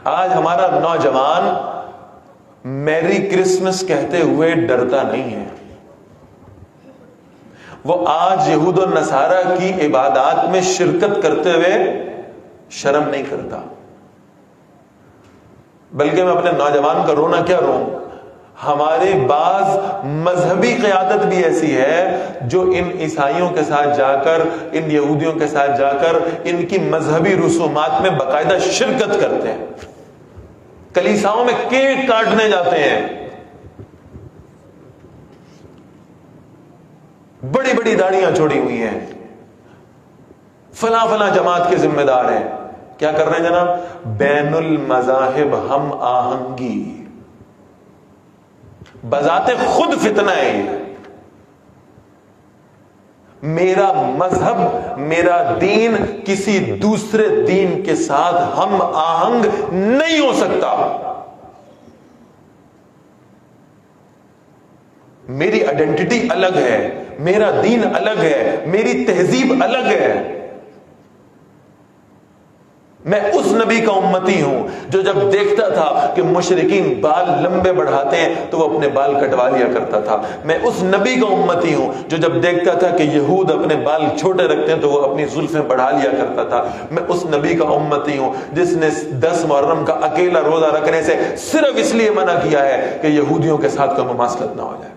آج ہمارا نوجوان میری کرسمس کہتے ہوئے ڈرتا نہیں ہے. وہ آج یہود و نصارہ کی عبادات میں شرکت کرتے ہوئے شرم نہیں کرتا. بلکہ میں اپنے نوجوان کا رونا کیا روں، ہمارے بعض مذہبی قیادت بھی ایسی ہے جو ان عیسائیوں کے ساتھ جا کر، ان یہودیوں کے ساتھ جا کر ان کی مذہبی رسومات میں باقاعدہ شرکت کرتے ہیں. کلیساؤں میں کیک کاٹنے جاتے ہیں، بڑی بڑی داڑیاں چھوڑی ہوئی ہیں، فلاں فلاں جماعت کے ذمہ دار ہیں. کیا کر رہے ہیں جناب؟ بین المذاہب ہم آہنگی. بذات خود فتنہ ہے یہ. میرا مذہب، میرا دین کسی دوسرے دین کے ساتھ ہم آہنگ نہیں ہو سکتا. میری آئیڈینٹی الگ ہے، میرا دین الگ ہے، میری تہذیب الگ ہے. میں اس نبی کا امتی ہوں جو جب دیکھتا تھا کہ مشرکین بال لمبے بڑھاتے ہیں تو وہ اپنے بال کٹوا لیا کرتا تھا. میں اس نبی کا امتی ہوں جو جب دیکھتا تھا کہ یہود اپنے بال چھوٹے رکھتے ہیں تو وہ اپنی زلفیں بڑھا لیا کرتا تھا. میں اس نبی کا امتی ہوں جس نے 10 محرم کا اکیلا روزہ رکھنے سے صرف اس لیے منع کیا ہے کہ یہودیوں کے ساتھ کوئی مماثلت نہ ہو جائے.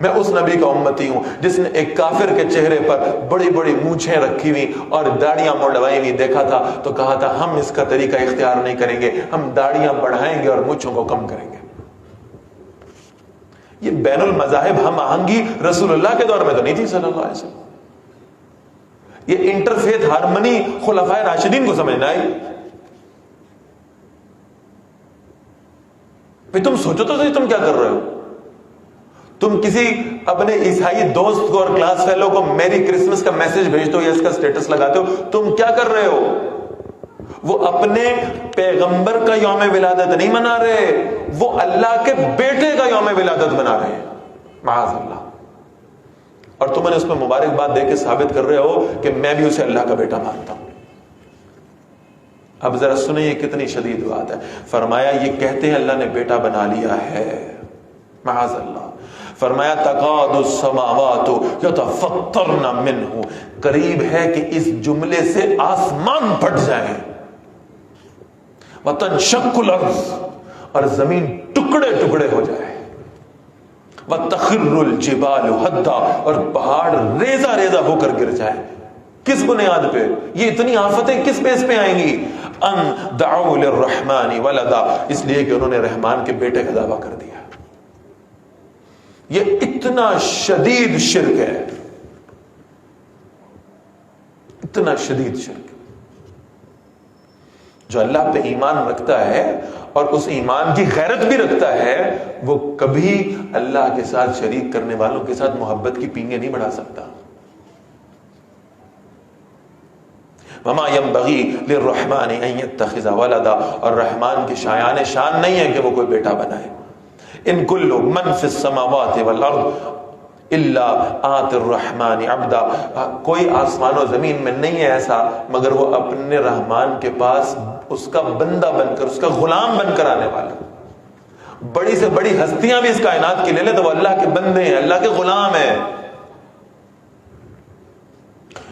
میں اس نبی کا امتی ہوں جس نے ایک کافر کے چہرے پر بڑی بڑی مونچھیں رکھی ہوئی اور داڑیاں منڈوائی ہوئی دیکھا تھا تو کہا تھا ہم اس کا طریقہ اختیار نہیں کریں گے، ہم داڑیاں بڑھائیں گے اور مونچھوں کو کم کریں گے. یہ بین المذاہب ہم آہنگی رسول اللہ کے دور میں تو نہیں تھی صلی اللہ علیہ وسلم. یہ انٹرفیتھ ہارمنی خلفائے راشدین کو سمجھنا ہے. بھئی تم سوچو تو صحیح، تم کیا کر رہے ہو؟ تم کسی اپنے عیسائی دوست کو اور کلاس فیلو کو میری کرسمس کا میسج بھیجتے ہو یا اس کا سٹیٹس لگاتے ہو، تم کیا کر رہے ہو؟ وہ اپنے پیغمبر کا یوم ولادت نہیں منا رہے، وہ اللہ کے بیٹے کا یوم ولادت منا رہے ہیں. معاذ اللہ. اور تم نے اس میں مبارکباد دے کے ثابت کر رہے ہو کہ میں بھی اسے اللہ کا بیٹا مانتا ہوں. اب ذرا سنیں یہ کتنی شدید بات ہے. فرمایا یہ کہتے ہیں اللہ نے بیٹا بنا لیا ہے. معاذ اللہ. فرمایا تقاد السماوات یتفطرن منہ، قریب ہے کہ اس جملے سے آسمان پھٹ جائیں. وتنشق الارض، اور زمین ٹکڑے ٹکڑے ہو جائے. وتخر الجبال ہدا، اور پہاڑ ریزہ ریزہ ہو کر گر جائے. کس بنیاد پہ؟ یہ اتنی آفتیں کس بیس پہ آئیں گی؟ ان دعوا للرحمن ولدا، اس لیے کہ انہوں نے رحمان کے بیٹے کا دعویٰ کر دیا. یہ اتنا شدید شرک ہے، اتنا شدید شرک. جو اللہ پہ ایمان رکھتا ہے اور اس ایمان کی غیرت بھی رکھتا ہے، وہ کبھی اللہ کے ساتھ شریک کرنے والوں کے ساتھ محبت کی پینگیں نہیں بڑھا سکتا. وما ينبغي للرحمن ان يتخذ ولدا، اور رحمان کی شایان شان نہیں ہے کہ وہ کوئی بیٹا بنائے. ان کل من فی السماوات والارض الا آت الرحمن عبدا، کوئی آسمان و زمین میں نہیں ہے ایسا مگر وہ اپنے رحمان کے پاس اس کا بندہ بن کر، اس کا غلام بن کر آنے والا. بڑی سے بڑی ہستیاں بھی اس کائنات کی لے لے تو وہ اللہ کے بندے ہیں، اللہ کے غلام ہیں.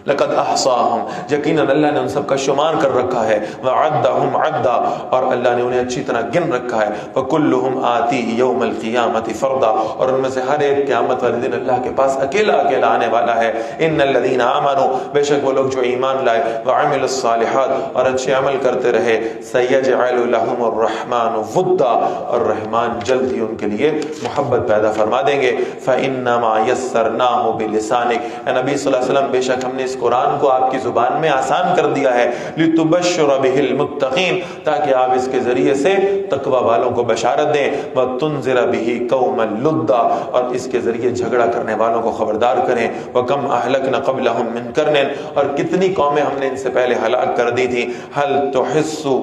لقد احصاهم، یقیناً اللہ نے ان سب کا شمار کر رکھا ہے. وعدهم عدا، اور اللہ نے انہیں اچھی طرح گن رکھا ہے. وكلهم آتيه يوم القيامة فردا، اور ان میں سے ہر ایک قیامت والے دن اللہ کے پاس اکیلا اکیلا آنے والا ہے. ان الذين آمنوا، بے شک وہ لوگ جو ایمان لائے، وعملوا الصالحات، اور اچھے عمل کرتے رہے، سيجعل لهم الرحمن ودا، اور رحمان جلد ہی ان کے لیے محبت پیدا فرما دیں گے. فانما يسرناه بلسانك، اے نبی صلی اللہ علیہ وسلم، بے شک ہم نے اس قرآن کو آپ کی زبان میں آسان کر دیا ہے. لِتُبَشِّرَ بِهِ الْمُتَّقِينَ، تاکہ آپ اس کے ذریعے سے تقوی والوں کو بشارت دیں. وَتُنذِرَ بِهِ قَوْمًا لُدًّا، اور اس کے ذریعے جھگڑا کرنے والوں کو خبردار کریں. وَكَمْ أَهْلَكْنَا قَبْلَهُم مِّن قَرْنٍ، اور کتنی قومیں ہم نے ان سے پہلے ہلاک کر دی تھی. هَلْ تُحِسُّ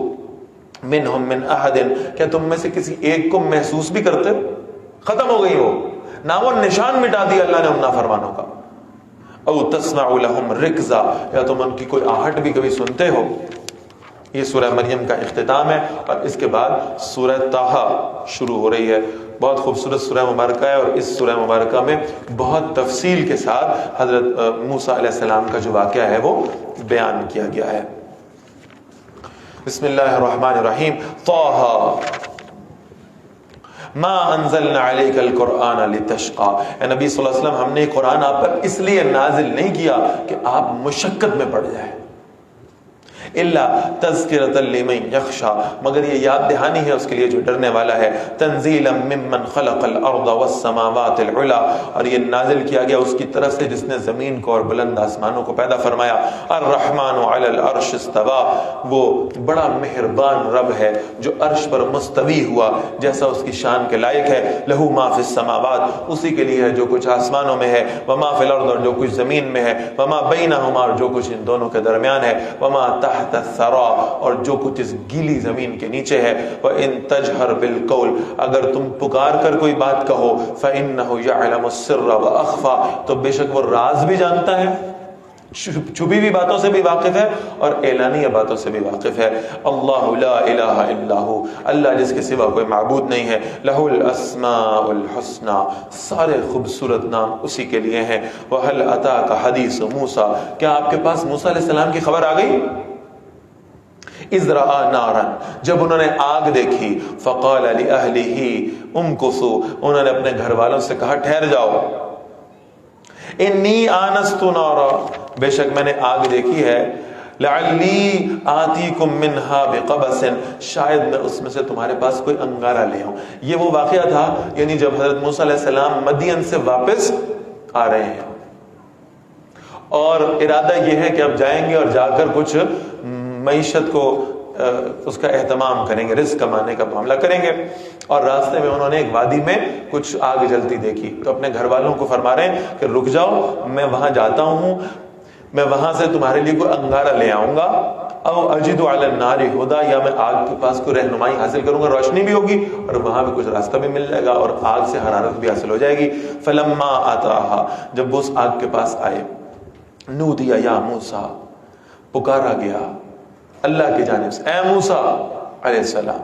مِنْهُم مِّنْ أَحَدٍ، کیا تم میں سے کسی ایک کو محسوس بھی کرتے؟ ختم ہو گئی وہ، نام و نشان مٹا دیا اللہ نے ان نافرمانوں کا. او تسمع لهم رکزا، یا تم ان کی کوئی آہٹ بھی کبھی سنتے ہو. یہ سورہ مریم کا اختتام ہے، اور اس کے بعد سورہ طٰہٰ شروع ہو رہی ہے. بہت خوبصورت سورہ مبارکہ ہے، اور اس سورہ مبارکہ میں بہت تفصیل کے ساتھ حضرت موسیٰ علیہ السلام کا جو واقعہ ہے وہ بیان کیا گیا ہے. بسم اللہ الرحمن الرحیم. طٰہٰ ما انزلنا علیک القرآن لتشقى، اے نبی صلی اللہ علیہ وسلم، ہم نے قرآن آپ پر اس لیے نازل نہیں کیا کہ آپ مشقت میں پڑ جائیں. الا تذکرۃ لمن یخشی، مگر یہ یاد دہانی ہے اس کے لیے جو ڈرنے والا ہے. تنزیلا ممن خلق الارض والسماوات العلی، اور یہ نازل کیا گیا اس کی طرف سے جس نے زمین کو اور بلند آسمانوں کو پیدا فرمایا. الرحمن علی العرش استوى، وہ بڑا مہربان رب ہے جو عرش پر مستوی ہوا جیسا اس کی شان کے لائق ہے. لہ ما فی السماوات، اسی کے لیے ہے جو کچھ آسمانوں میں ہے. وما فی الارض، اور جو کچھ زمین میں ہے. وما بینہما، اور جو کچھ ان دونوں کے درمیان ہے. وما تحت الثرى، اور جو کچھ اس گیلی زمین کے نیچے ہے. وَإِن تَجْهَرْ بِالْقَوْلِ، اگر تم پکار کر کوئی بات کہو. فَإِنَّهُ يَعْلَمُ السِّرَّ وَأَخْفَى، تو بے شک وہ راز بھی جانتا ہے، چھپی ہوئی باتوں سے بھی واقف ہے اور اعلانیہ باتوں سے بھی واقف ہے. اللہ لا الہ الا ہو، اللہ جس کے سوا کوئی معبود نہیں ہے. لہ الاسماء الحسنى، سارے خوبصورت نام اسی کے لیے ہیں. وَهَلْ أَتَاكَ حَدِيثُ موسیٰ، کیا آپ کے پاس موسیٰ علیہ السلام کی خبر آ گئی؟ اذ رأى نارا، جب انہوں نے آگ دیکھی. فقال لأهله امكثوا، انہوں نے اپنے گھر والوں سے کہا ٹھہر جاؤ. انی آنست نارا، بے شک میں نے آگ دیکھی ہے. لعلی آتیکم منہا بقبس، شاید میں اس میں سے تمہارے پاس کوئی انگارہ لے آؤں. یہ وہ واقعہ تھا یعنی جب حضرت موسیٰ علیہ السلام مدین سے واپس آ رہے ہیں اور ارادہ یہ ہے کہ اب جائیں گے اور جا کر کچھ معیشت کو اس کا اہتمام کریں گے، رزق کمانے کا معاملہ کریں گے. اور راستے میں انہوں نے ایک وادی میں کچھ آگ جلتی دیکھی تو اپنے گھر والوں کو فرما رہے ہیں کہ رک جاؤ، میں وہاں جاتا ہوں، میں وہاں سے تمہارے لیے کوئی انگارہ لے آؤں گا. او اجد علی النار ہدا، یا میں آگ کے پاس کوئی رہنمائی حاصل کروں گا، روشنی بھی ہوگی اور وہاں بھی کچھ راستہ بھی مل جائے گا اور آگ سے حرارت بھی حاصل ہو جائے گی. فلما آتاہا، جب وہ اس آگ کے پاس آئے. نودی یا موسیٰ، پکارا گیا اللہ کی جانب سے، اے موسیٰ علیہ السلام.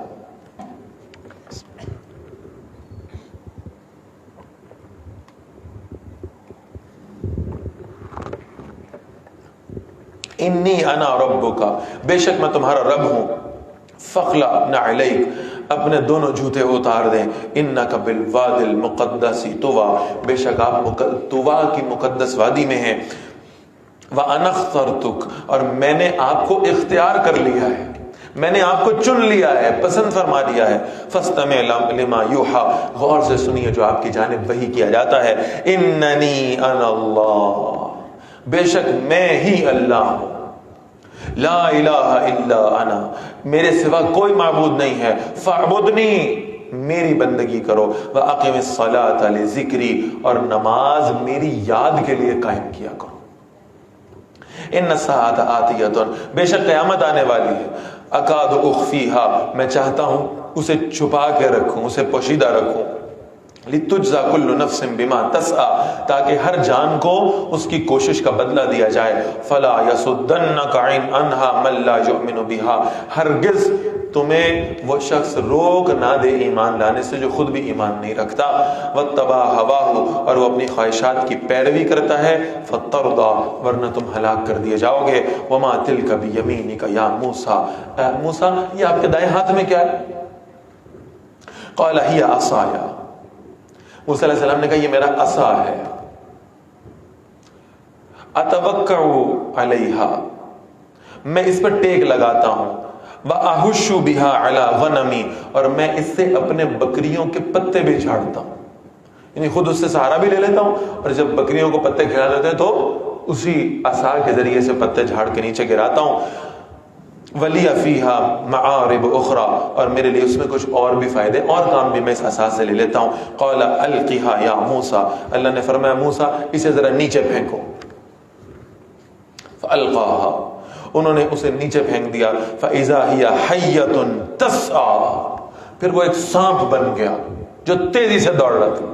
انی انا ربک، بے شک میں تمہارا رب ہوں. فخلع نعلیک، اپنے دونوں جوتے اتار دیں. انک بالوادی المقدس طویٰ، بے شک آپ طویٰ کی مقدس وادی میں ہیں. وَأَنَا اخْتَرْتُكَ، اور میں نے آپ کو اختیار کر لیا ہے، میں نے آپ کو چن لیا ہے، پسند فرما لیا ہے۔ فَاسْتَمِعْ لِمَا يُوحَىٰ، غور سے سنیے جو آپ کی جانب وحی کیا جاتا ہے۔ إِنَّنِي أَنَا اللَّهُ، بے شک میں ہی اللہ ہوں، لا الہ الا انا، میرے سوا کوئی معبود نہیں ہے، فاعبدنی، میری بندگی کرو، وَأَقِمِ الصَّلَاةَ لِذِكْرِي، اور نماز میری یاد کے لیے قائم کیا کرو۔ ان الساعۃ آتیۃ، بے شک قیامت آنے والی ہے، اکاد اخفیہا، میں چاہتا ہوں اسے چھپا کے رکھوں، اسے پوشیدہ رکھوں، لتجزی کل نفس بما تسعی، تاکہ ہر جان کو اس کی کوشش کا بدلہ دیا جائے۔ فلا یصدنک عنہا من لا یؤمن بها، ہرگز تمہیں وہ شخص روک نہ دے ایمان لانے سے جو خود بھی ایمان نہیں رکھتا۔ واتبع ہواہ، اور وہ اپنی خواہشات کی پیروی کرتا ہے، فترضی، ورنہ تم ہلاک کر دیے جاؤ گے۔ وما تلک بیمینک یا موسیٰ، موسیٰ یہ آپ کے دائیں ہاتھ میں کیا ہے؟ قال ہی عصای، موسیٰ علیہ السلام نے کہا یہ میرا عصا ہے، اتوکع علیہا، میں اس پر ٹیک لگاتا ہوں، وَأَحُشُّ بِهَا عَلَى غَنَمِي، اور میں اس سے اپنے بکریوں کے پتے بھی جھاڑتا ہوں، یعنی خود اس سے سہارا بھی لے لیتا ہوں، اور جب بکریوں کو پتے کھلا دیتے ہیں تو اسی عصا کے ذریعے سے پتے جھاڑ کے نیچے گراتا ہوں۔ وَلِيَ فِيهَا مَعَارِبُ أُخْرَى، اور میرے لیے اس میں کچھ اور بھی فائدے اور کام بھی میں اس عصا سے لے لیتا ہوں۔ قَالَ أَلْقِهَا يَا مُوسَىٰ، اللہ نے فرمایا موسیٰ اسے ذرا نیچے پھینکو۔ فَأَلْقَاهَا، انہوں نے اسے نیچے پھینک دیا۔ فَإِذَا هِيَ حَيَّةٌ تَسْعَىٰ، پھر وہ ایک سانپ بن گیا جو تیزی سے دوڑ رہا تھا۔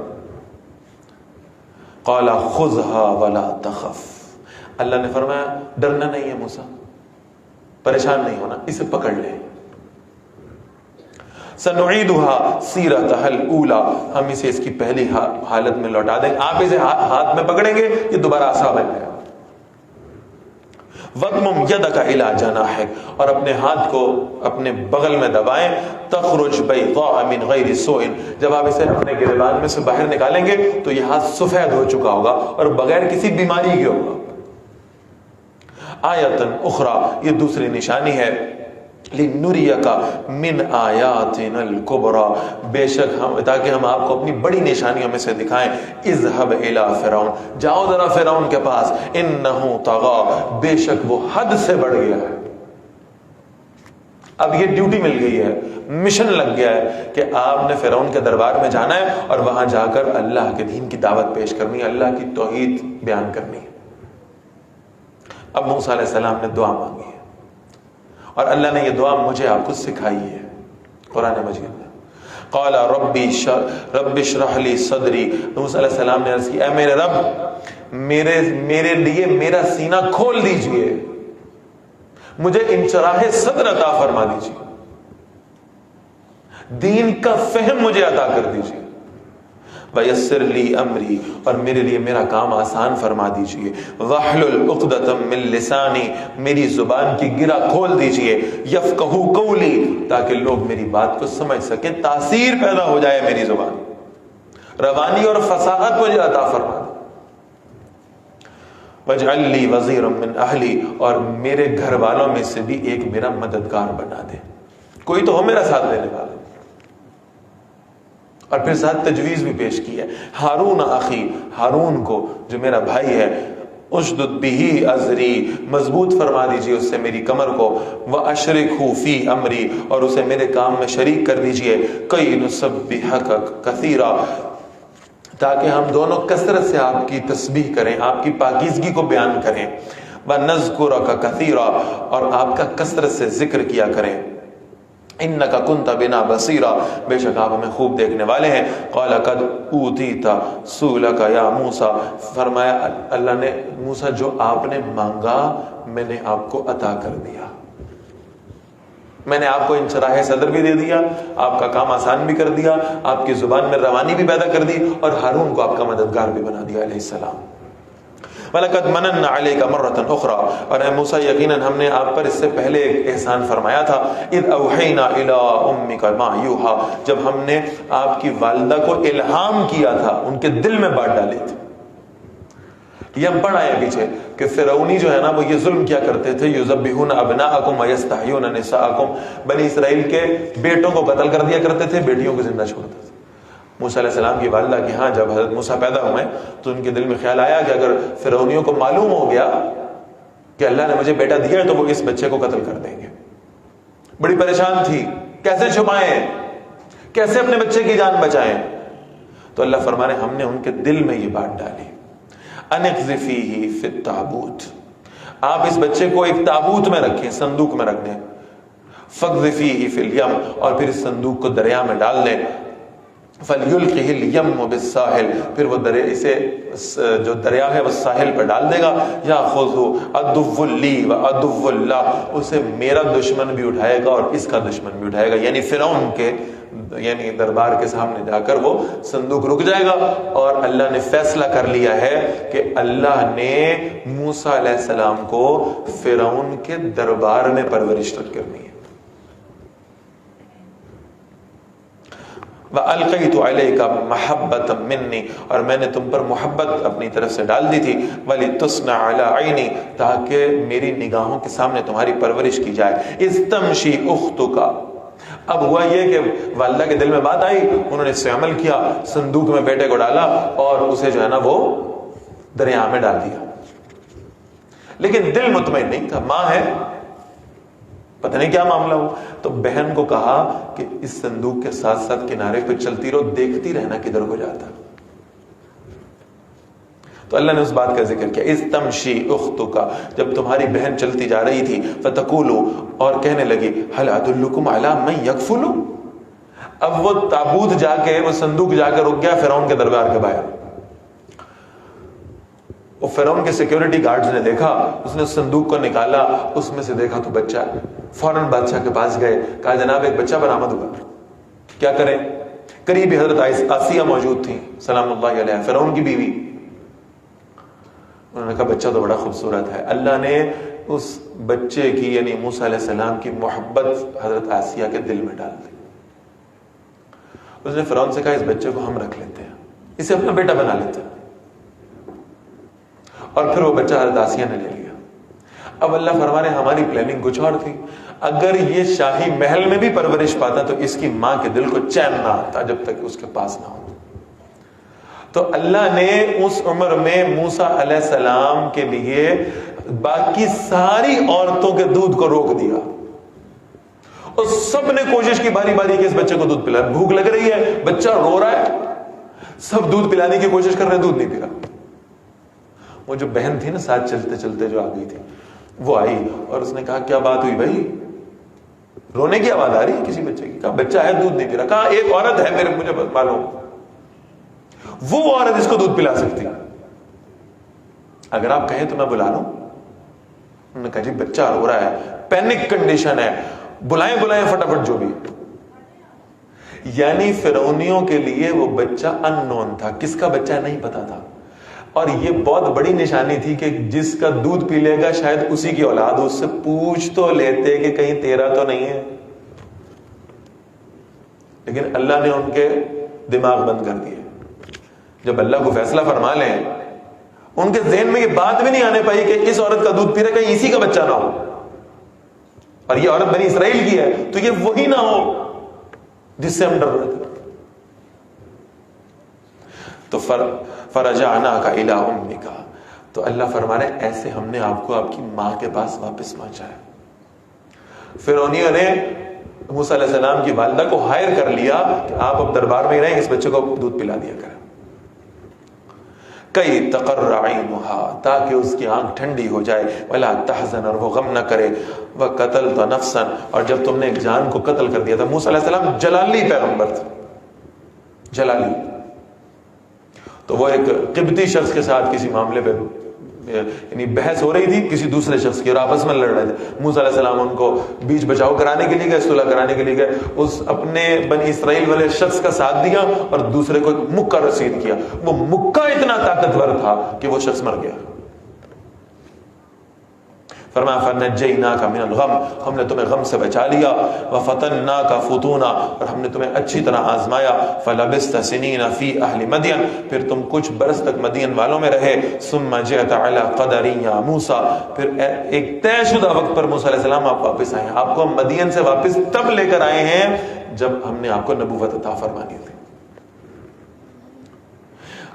قَالَ خُذْهَا وَلَا تَخَفْ، اللہ نے فرمایا ڈرنا نہیں ہے موسیٰ، پریشان نہیں ہونا، اسے پکڑ لے۔ سَنُعِيدُهَا سِيرَتَهَا الْأُولَىٰ، ہم اسے اس کی پہلی حالت میں لوٹا دیں گے، آپ اسے ہاتھ میں پکڑیں گے یہ دوبارہ عصا بن گیا۔ وَضْمُمْ يَدَكَ إِلَىٰ جَنَاحِكَ، اور اپنے ہاتھ کو اپنے بغل میں دبائیں، تَخْرُجْ بَيْضَاءَ مِنْ غَيْرِ سُوءٍ، جب آپ اسے اپنے گریبان میں سے باہر نکالیں گے تو یہ ہاتھ سفید ہو چکا ہوگا اور بغیر کسی بیماری کے ہوگا۔ آیتن اخرى، یہ دوسری نشانی ہے، لِنُرِيَكَ مِنْ آیَاتِنَا الْكُبْرَى، بے شک ہم تاکہ ہم آپ کو اپنی بڑی نشانیوں میں سے دکھائیں۔ اذهب إلى فرعون، جاؤ ذرا فرعون کے پاس، إنه طغى، بے شک وہ حد سے بڑھ گیا ہے۔ اب یہ ڈیوٹی مل گئی ہے، مشن لگ گیا ہے کہ آپ نے فرعون کے دربار میں جانا ہے اور وہاں جا کر اللہ کے دین کی دعوت پیش کرنی ہے، اللہ کی توحید بیان کرنی ہے۔ اب موسیٰ علیہ السلام نے دعا مانگی ہے اور اللہ نے یہ دعا مجھے آپ کو سکھائی ہے قرآن مجید میں۔ قال رب اشرح لی صدری، موسیٰ علیہ السلام نے عرض کی اے میرے رب میرے لیے میرا سینہ کھول دیجئے، مجھے انشراح صدر عطا فرما دیجئے، دین کا فہم مجھے عطا کر دیجئے۔ وَيَسِّرْ لِي أَمْرِي، اور میرے لیے میرا کام آسان فرما دیجئے۔ وَاحْلُلْ عُقْدَةً مِّن لِّسَانِي، میری زبان کی گرہ کھول دیجئے۔ يَفْقَهُوا قَوْلِي، تاکہ لوگ میری بات کو سمجھ سکیں، تاثیر پیدا ہو جائے میری زبان، روانی اور فصاحت مجھے عطا فرما دے۔ وَاجْعَلْ لِي وَزِيرًا مِّنْ أَهْلِي، اور میرے گھر والوں میں سے بھی ایک میرا مددگار بنا دے، کوئی تو ہو میرا ساتھ دینے والا۔ اور پھر ساتھ تجویز بھی پیش کی ہے، ہارون اخی، ہارون کو جو میرا بھائی ہے، اشدد بہ ازری، مضبوط فرما دیجئے اس سے میری کمر کو، واشرکہ فی امری، اور اسے میرے کام میں شریک کر دیجئے، کی نسبحک کثیرا، تاکہ ہم دونوں کثرت سے آپ کی تسبیح کریں، آپ کی پاکیزگی کو بیان کریں، ونذکرک کثیرا، اور آپ کا کثرت سے ذکر کیا کریں، انک کنت بنا بصیرا، بے شک آپ ہمیں خوب دیکھنے والے ہیں۔ قال قد اوتیت سؤلک یا موسیٰ، فرمایا اللہ نے موسیٰ جو آپ نے مانگا میں نے آپ کو عطا کر دیا، میں نے آپ کو انشراح صدر بھی دے دیا، آپ کا کام آسان بھی کر دیا، آپ کی زبان میں روانی بھی پیدا کر دی، اور ہارون کو آپ کا مددگار بھی بنا دیا علیہ السلام۔ وَلَقَدْ مَنَنَّا عَلَيْكَ مَرَّةً أُخْرَى، اور اے موسیٰ یقیناً ہم نے آپ پر اس سے پہلے ایک احسان فرمایا تھا، اِذْ أَوْحَيْنَا إِلَىٰ أُمِّكَ مَا يُوحَىٰ، جب ہم نے آپ کی والدہ کو الہام کیا تھا، ان کے دل میں بات ڈالی تھی، یہ ہم پڑھ آئے پیچھے کہ فرعونی جو ہے نا وہ یہ ظلم کیا کرتے تھے، یذبحون ابناءکم ویستحیون نساءکم، بنی اسرائیل کے بیٹوں کو قتل کر دیا کرتے تھے، بیٹیوں کو زندہ چھوڑتے تھے۔ موسیٰ علیہ السلام کی والدہ کی ہاں جب حضرت موسیٰ پیدا ہوئے تو ان کے دل میں خیال آیا کہ اگر فرعونیوں کو معلوم ہو گیا کہ اللہ نے مجھے بیٹا دیا ہے تو وہ اس بچے کو قتل کر دیں گے۔ بڑی پریشان تھی، کیسے چھپائیں، کیسے اپنے بچے کی جان بچائیں؟ تو اللہ فرمانے ہم نے ان کے دل میں یہ بات ڈالی، انقذفیہ فی التابوت، آپ اس بچے کو ایک تابوت میں رکھیں، صندوق میں رکھ دیں، فاقذفیہ فی الیم، اور پھر اس صندوق کو دریا میں ڈال دیں، فَلْيُلْقِهِ الْيَمُّ بِالسَّاحِلِ، پھر وہ اسے جو دریا ہے وہ ساحل پر ڈال دے گا، يَأْخُذُهُ عَدُوٌّ لِّي وَعَدُوٌّ لَّهُ، اسے میرا دشمن بھی اٹھائے گا اور اس کا دشمن بھی اٹھائے گا، یعنی فرعون کے دربار کے سامنے جا کر وہ صندوق رک جائے گا۔ اور اللہ نے فیصلہ کر لیا ہے کہ اللہ نے موسیٰ علیہ السلام کو فرعون کے دربار میں پرورش کرنی ہے۔ وَأَلْقَيْتُ عَلَيْكَ مَحَبَّةً مِّنِّي، اور میں نے تم پر محبت اپنی طرف سے ڈال دی تھی، وَلِتُصْنَعَ عَلَىٰ عَيْنِي، تاکہ میری نگاہوں کے سامنے تمہاری پرورش کی جائے۔ اِذْ تَمْشِي أُخْتُكَ، اب ہوا یہ کہ والدہ کے دل میں بات آئی، انہوں نے اس سے عمل کیا، صندوق میں بیٹے کو ڈالا اور اسے جو ہے نا وہ دریا میں ڈال دیا، لیکن دل مطمئن نہیں تھا، ماں ہے پتہ نہیں کیا معاملہ ہو۔ تو بہن کو کہا کہ اس صندوق کے ساتھ ساتھ کنارے پہ چلتی رہو، دیکھتی رہنا کدھر ہو جاتا۔ تو اللہ نے اس بات کا ذکر کیا، اذ تمشی اختک، جب تمہاری بہن چلتی جا رہی تھی، فتقول، اور کہنے لگی، هل ادلکم علی من یکفل، اب وہ تابوت جا کے، وہ صندوق جا کے رک گیا فرعون کے دربار کے باہر۔ وہ فرعون کے سیکیورٹی گارڈز نے دیکھا، اس نے اس صندوق کو نکالا، اس میں سے دیکھا تو بچہ، فوراً بادشاہ کے پاس گئے، کہا جناب ایک بچہ برآمد ہوا، کیا کریں؟ قریب حضرت آسیہ موجود تھی سلام اللہ علیہ، فرعون کی بیوی۔ انہوں نے کہا بچہ تو بڑا خوبصورت ہے۔ اللہ نے اس بچے کی یعنی موسیٰ علیہ السلام کی محبت حضرت آسیہ کے دل میں ڈال دی۔ اس نے فرعون سے کہا اس بچے کو ہم رکھ لیتے ہیں، اسے اپنا بیٹا بنا لیتے ہیں، اور پھر وہ بچہ حضرت آسیہ نے لے لیا۔ اب اللہ فرمانے ہماری پلاننگ کچھ اور تھی، اگر یہ شاہی محل میں بھی پرورش پاتا تو اس کی ماں کے دل کو چین نہ آتا جب تک اس کے پاس نہ ہو۔ تو اللہ نے اس عمر میں موسیٰ علیہ السلام کے لیے باقی ساری عورتوں کے دودھ کو روک دیا، اور سب نے کوشش کی باری باری کہ اس بچے کو دودھ پلا، بھوک لگ رہی ہے، بچہ رو رہا ہے، سب دودھ پلانے کی کوشش کر رہے ہیں، دودھ نہیں پی رہا۔ وہ جو بہن تھی نا ساتھ چلتے چلتے جو آ گئی تھی، وہ آئی اور اس نے کہا کیا بات ہوئی بھائی، رونے کی آواز آ رہی ہے کسی بچے کی؟ کہا بچہ ہے دودھ نہیں پی رہا۔ کہا ایک عورت ہے مجھے معلوم، وہ عورت اس کو دودھ پلا سکتی، اگر آپ کہیں تو میں بلا لوں۔ انہوں نے کہا جی بچہ رو رہا ہے، پینک کنڈیشن ہے، بلائیں فٹافٹ جو بھی۔ یعنی فرعونیوں کے لیے وہ بچہ ان نون تھا، کس کا بچہ نہیں پتا تھا، اور یہ بہت بڑی نشانی تھی کہ جس کا دودھ پی لے گا شاید اسی کی اولاد، اس سے پوچھ تو لیتے کہ کہیں تیرا تو نہیں ہے، لیکن اللہ نے ان کے دماغ بند کر دیے۔ جب اللہ کو فیصلہ فرما لیں، ان کے ذہن میں یہ بات بھی نہیں آنے پائی کہ اس عورت کا دودھ پی رہا کہیں اسی کا بچہ نہ ہو، اور یہ عورت بنی اسرائیل کی ہے تو یہ وہی نہ ہو جس سے ہم ڈر رہے تھے۔ تو فرجعناک الی امک، تو اللہ فرما رہے ایسے ہم نے آپ کو آپ کی ماں کے پاس واپس پہنچایا۔ فرعونیوں نے موسیٰ علیہ السلام کی والدہ کو ہائر کر لیا کہ آپ اب دربار میں ہی رہیں، اس بچے کو دودھ پلا دیا کریں، کئی تقر عینها، تاکہ اس کی آنکھ ٹھنڈی ہو جائے، ولا تحزن، اور وہ غم نہ کرے، وقتلت نفسا، اور جب تم نے ایک جان کو قتل کر دیا تھا۔ موسیٰ علیہ السلام جلالی پیغمبر تھے، جلالی، تو وہ ایک قبطی شخص کے ساتھ کسی معاملے پہ یعنی بحث ہو رہی تھی کسی دوسرے شخص کی، اور آپس میں لڑ رہے تھے۔ موسیٰ علیہ السلام ان کو بیچ بچاؤ کرانے کے لیے گئے، صلح کرانے کے لیے گئے، اس اپنے بنی اسرائیل والے شخص کا ساتھ دیا اور دوسرے کو ایک مکہ رسید کیا، وہ مکہ اتنا طاقتور تھا کہ وہ شخص مر گیا۔ فرمایا فنجیناک من الغم، ہم نے تمہیں غم سے بچا لیا، وفتناک فتونا، اور ہم نے تمہیں اچھی طرح آزمایا، فلبثت سنین فی اہل مدین، پھر تم کچھ برس تک مدین والوں میں رہے، ثم جئت علی قدر یا موسیٰ، پھر ایک طے شدہ وقت پر موسیٰ علیہ السلام آپ واپس آئے ہیں۔ آپ کو ہم مدین سے واپس تب لے کر آئے ہیں جب ہم نے آپ کو نبوت عطا فرمانی تھی۔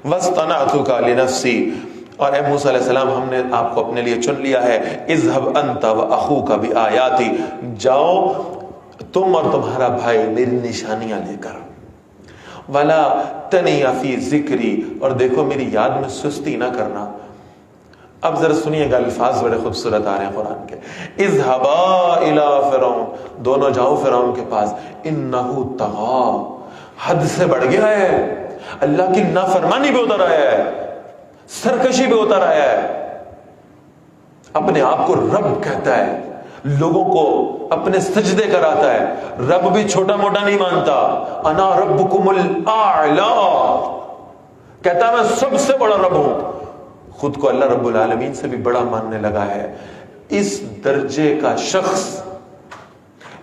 وَاصْطَنَعْتُكَ لِنَفْسِي، اور اے موسیٰ علیہ السلام ہم نے آپ کو اپنے لیے چن لیا ہے، اذهب انت واخوك بآیاتی، جاؤ تم اور تمہارا بھائی میری نشانیاں لے کر، ولا تنیا فی ذکری، اور دیکھو میری یاد میں سستی نہ کرنا۔ اب ذرا سنیے گا، الفاظ بڑے خوبصورت آ رہے ہیں قرآن کے، اذهبا الی فرعون، دونوں جاؤ فرعون کے پاس، انہ طغا، حد سے بڑھ گیا ہے، اللہ کی نافرمانی پہ اتر آیا ہے، سرکشی پہ اتر آیا ہے، اپنے آپ کو رب کہتا ہے، لوگوں کو اپنے سجدے کراتا ہے، رب بھی چھوٹا موٹا نہیں مانتا، انا ربکم الاعلی، کہتا ہے میں سب سے بڑا رب ہوں، خود کو اللہ رب العالمین سے بھی بڑا ماننے لگا ہے۔ اس درجے کا شخص،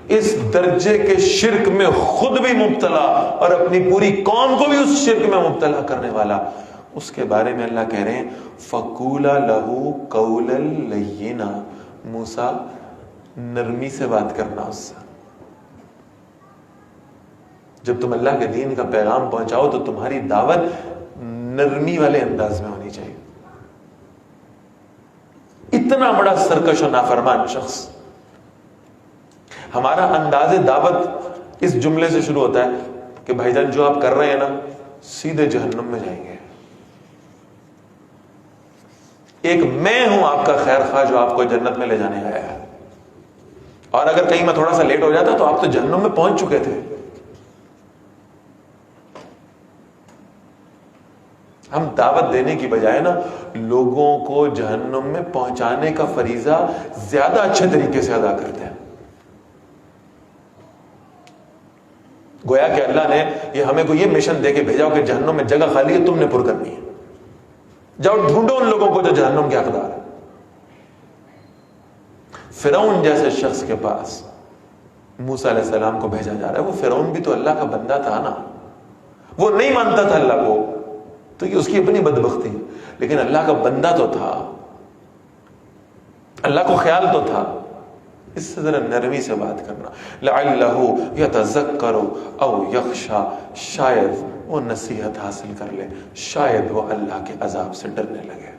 اس درجے کے شرک میں خود بھی مبتلا اور اپنی پوری قوم کو بھی اس شرک میں مبتلا کرنے والا، اس کے بارے میں اللہ کہہ رہے ہیں فَقُولَ لَهُ قَوْلًا لَيِّنًا، موسیٰ نرمی سے بات کرنا اس سے، جب تم اللہ کے دین کا پیغام پہنچاؤ تو تمہاری دعوت نرمی والے انداز میں ہونی چاہیے۔ اتنا بڑا سرکش و نافرمان شخص، ہمارا انداز دعوت اس جملے سے شروع ہوتا ہے کہ بھائی جان جو آپ کر رہے ہیں نا سیدھے جہنم میں جائیں گے، ایک میں ہوں آپ کا خیر خواہ جو آپ کو جنت میں لے جانے آیا ہے، اور اگر کہیں میں تھوڑا سا لیٹ ہو جاتا تو آپ تو جہنم میں پہنچ چکے تھے۔ ہم دعوت دینے کی بجائے نا لوگوں کو جہنم میں پہنچانے کا فریضہ زیادہ اچھے طریقے سے ادا کرتے ہیں، گویا کہ اللہ نے یہ ہمیں کو یہ مشن دے کے بھیجا کہ جہنم میں جگہ خالی ہے، تم نے پر کرنی ہے، جاؤ ڈھونڈو ان لوگوں کو جو جہنم کے حقدار ہے۔ فرعون جیسے شخص کے پاس موسیٰ علیہ السلام کو بھیجا جا رہا ہے، وہ فرعون بھی تو اللہ کا بندہ تھا نا، وہ نہیں مانتا تھا اللہ کو، تو یہ اس کی اپنی بدبختی، لیکن اللہ کا بندہ تو تھا، اللہ کو خیال تو تھا۔ اس سے ذرا نرمی سے بات کرنا، لعلہ یتذکر او یخشی، شاید وہ نصیحت حاصل کر لے، شاید وہ اللہ کے عذاب سے ڈرنے لگے۔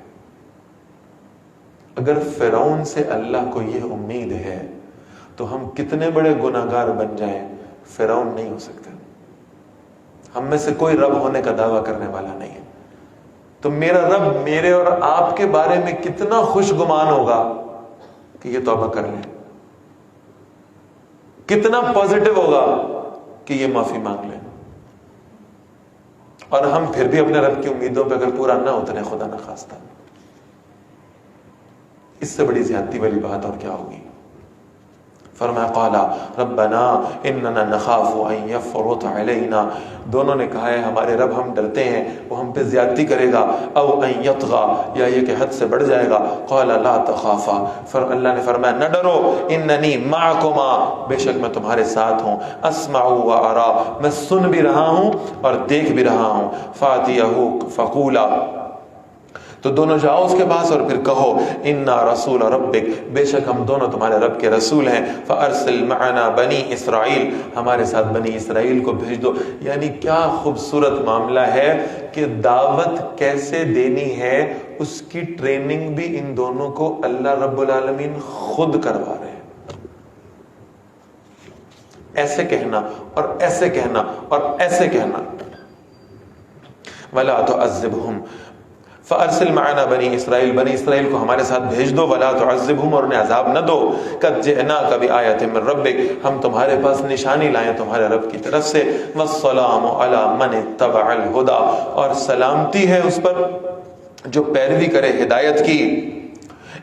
اگر فرعون سے اللہ کو یہ امید ہے تو ہم کتنے بڑے گناہگار بن جائیں فرعون نہیں ہو سکتے۔ ہم میں سے کوئی رب ہونے کا دعویٰ کرنے والا نہیں ہے، تو میرا رب میرے اور آپ کے بارے میں کتنا خوش گمان ہوگا کہ یہ توبہ کر لیں، کتنا پازیٹیو ہوگا کہ یہ معافی مانگ لیں، اور ہم پھر بھی اپنے رب کی امیدوں پہ اگر پورا نہ اترے خدا نہ خواستہ، اس سے بڑی زیادتی والی بات اور کیا ہوگی۔ فرمایا قالا ربنا اننا نخاف ان یفرط علینا، دونوں نے کہا ہے ہمارے رب ہم ڈرتے ہیں وہ ہم پہ زیادتی کرے گا، او ان یطغى، یا یہ کہ حد سے بڑھ جائے گا۔ قال لا تخافا، اللہ نے فرمایا نہ ڈرو، اننی معکما، بے شک میں تمہارے ساتھ ہوں، اسمع و ارا، میں سن بھی رہا ہوں اور دیکھ بھی رہا ہوں۔ فاتیہ فقولا، تو دونوں جاؤ اس کے پاس اور پھر کہو انا رسول ربک، بے شک ہم دونوں تمہارے رب کے رسول ہیں، فارسل معنا بنی اسرائیل، ہمارے ساتھ بنی اسرائیل کو بھیج دو۔ یعنی کیا خوبصورت معاملہ ہے کہ دعوت کیسے دینی ہے اس کی ٹریننگ بھی ان دونوں کو اللہ رب العالمین خود کروا رہے ہیں۔ ایسے کہنا اور ایسے کہنا اور ایسے کہنا، ولا تعذبہم، فارسل معنا بنی اسرائیل، بنی اسرائیل کو ہمارے ساتھ بھیج دو، ولا تعذبہم، اور انہیں عذاب نہ دو، قد جئناک بآیۃ من ربک، ہم تمہارے پاس نشانی لائیں تمہارے رب کی طرف سے، والسلام علی من اتبع الہدی، اور سلامتی ہے اس پر جو پیروی کرے ہدایت کی،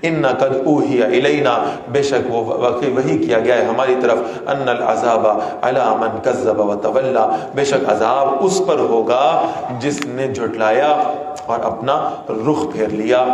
انا قد اوحی الینا، بے شک وہ واقعی وحی کیا گیا ہے ہماری طرف، ان العذاب علی من کذب وتولی، بے شک عذاب اس پر ہوگا جس نے جھٹلایا اور اپنا رخ پھیر لیا۔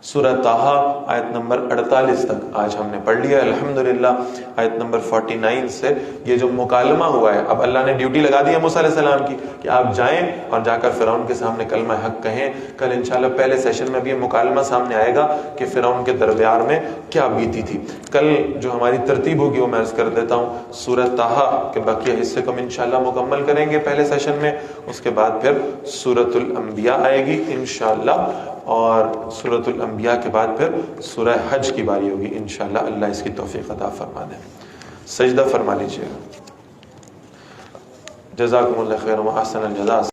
سورہ طٰہٰ آیت نمبر 48 تک آج ہم نے پڑھ لیا الحمدللہ۔ آیت نمبر 49 سے یہ جو مکالمہ ہوا ہے، اب اللہ نے ڈیوٹی لگا دی ہے موسیٰ علیہ السلام کی کہ آپ جائیں اور جا کر فرعون کے سامنے کلمہ حق کہیں۔ کل انشاءاللہ پہلے سیشن میں بھی یہ مکالمہ سامنے آئے گا کہ فرعون کے دربار میں کیا بیتی تھی۔ کل جو ہماری ترتیب ہوگی وہ میں عرض کر دیتا ہوں، سورہ طٰہٰ کے بقیہ حصے کو ہم انشاءاللہ مکمل کریں گے پہلے سیشن میں، اس کے بعد پھر سورۃ الانبیاء آئے گی انشاءاللہ، اور سورۃ الانبیاء کے بعد پھر سورہ حج کی باری ہوگی انشاءاللہ۔ اللہ اس کی توفیق عطا فرما دے۔ سجدہ فرما لیجیے۔ جزاکم اللہ خیر و احسن الجزاء۔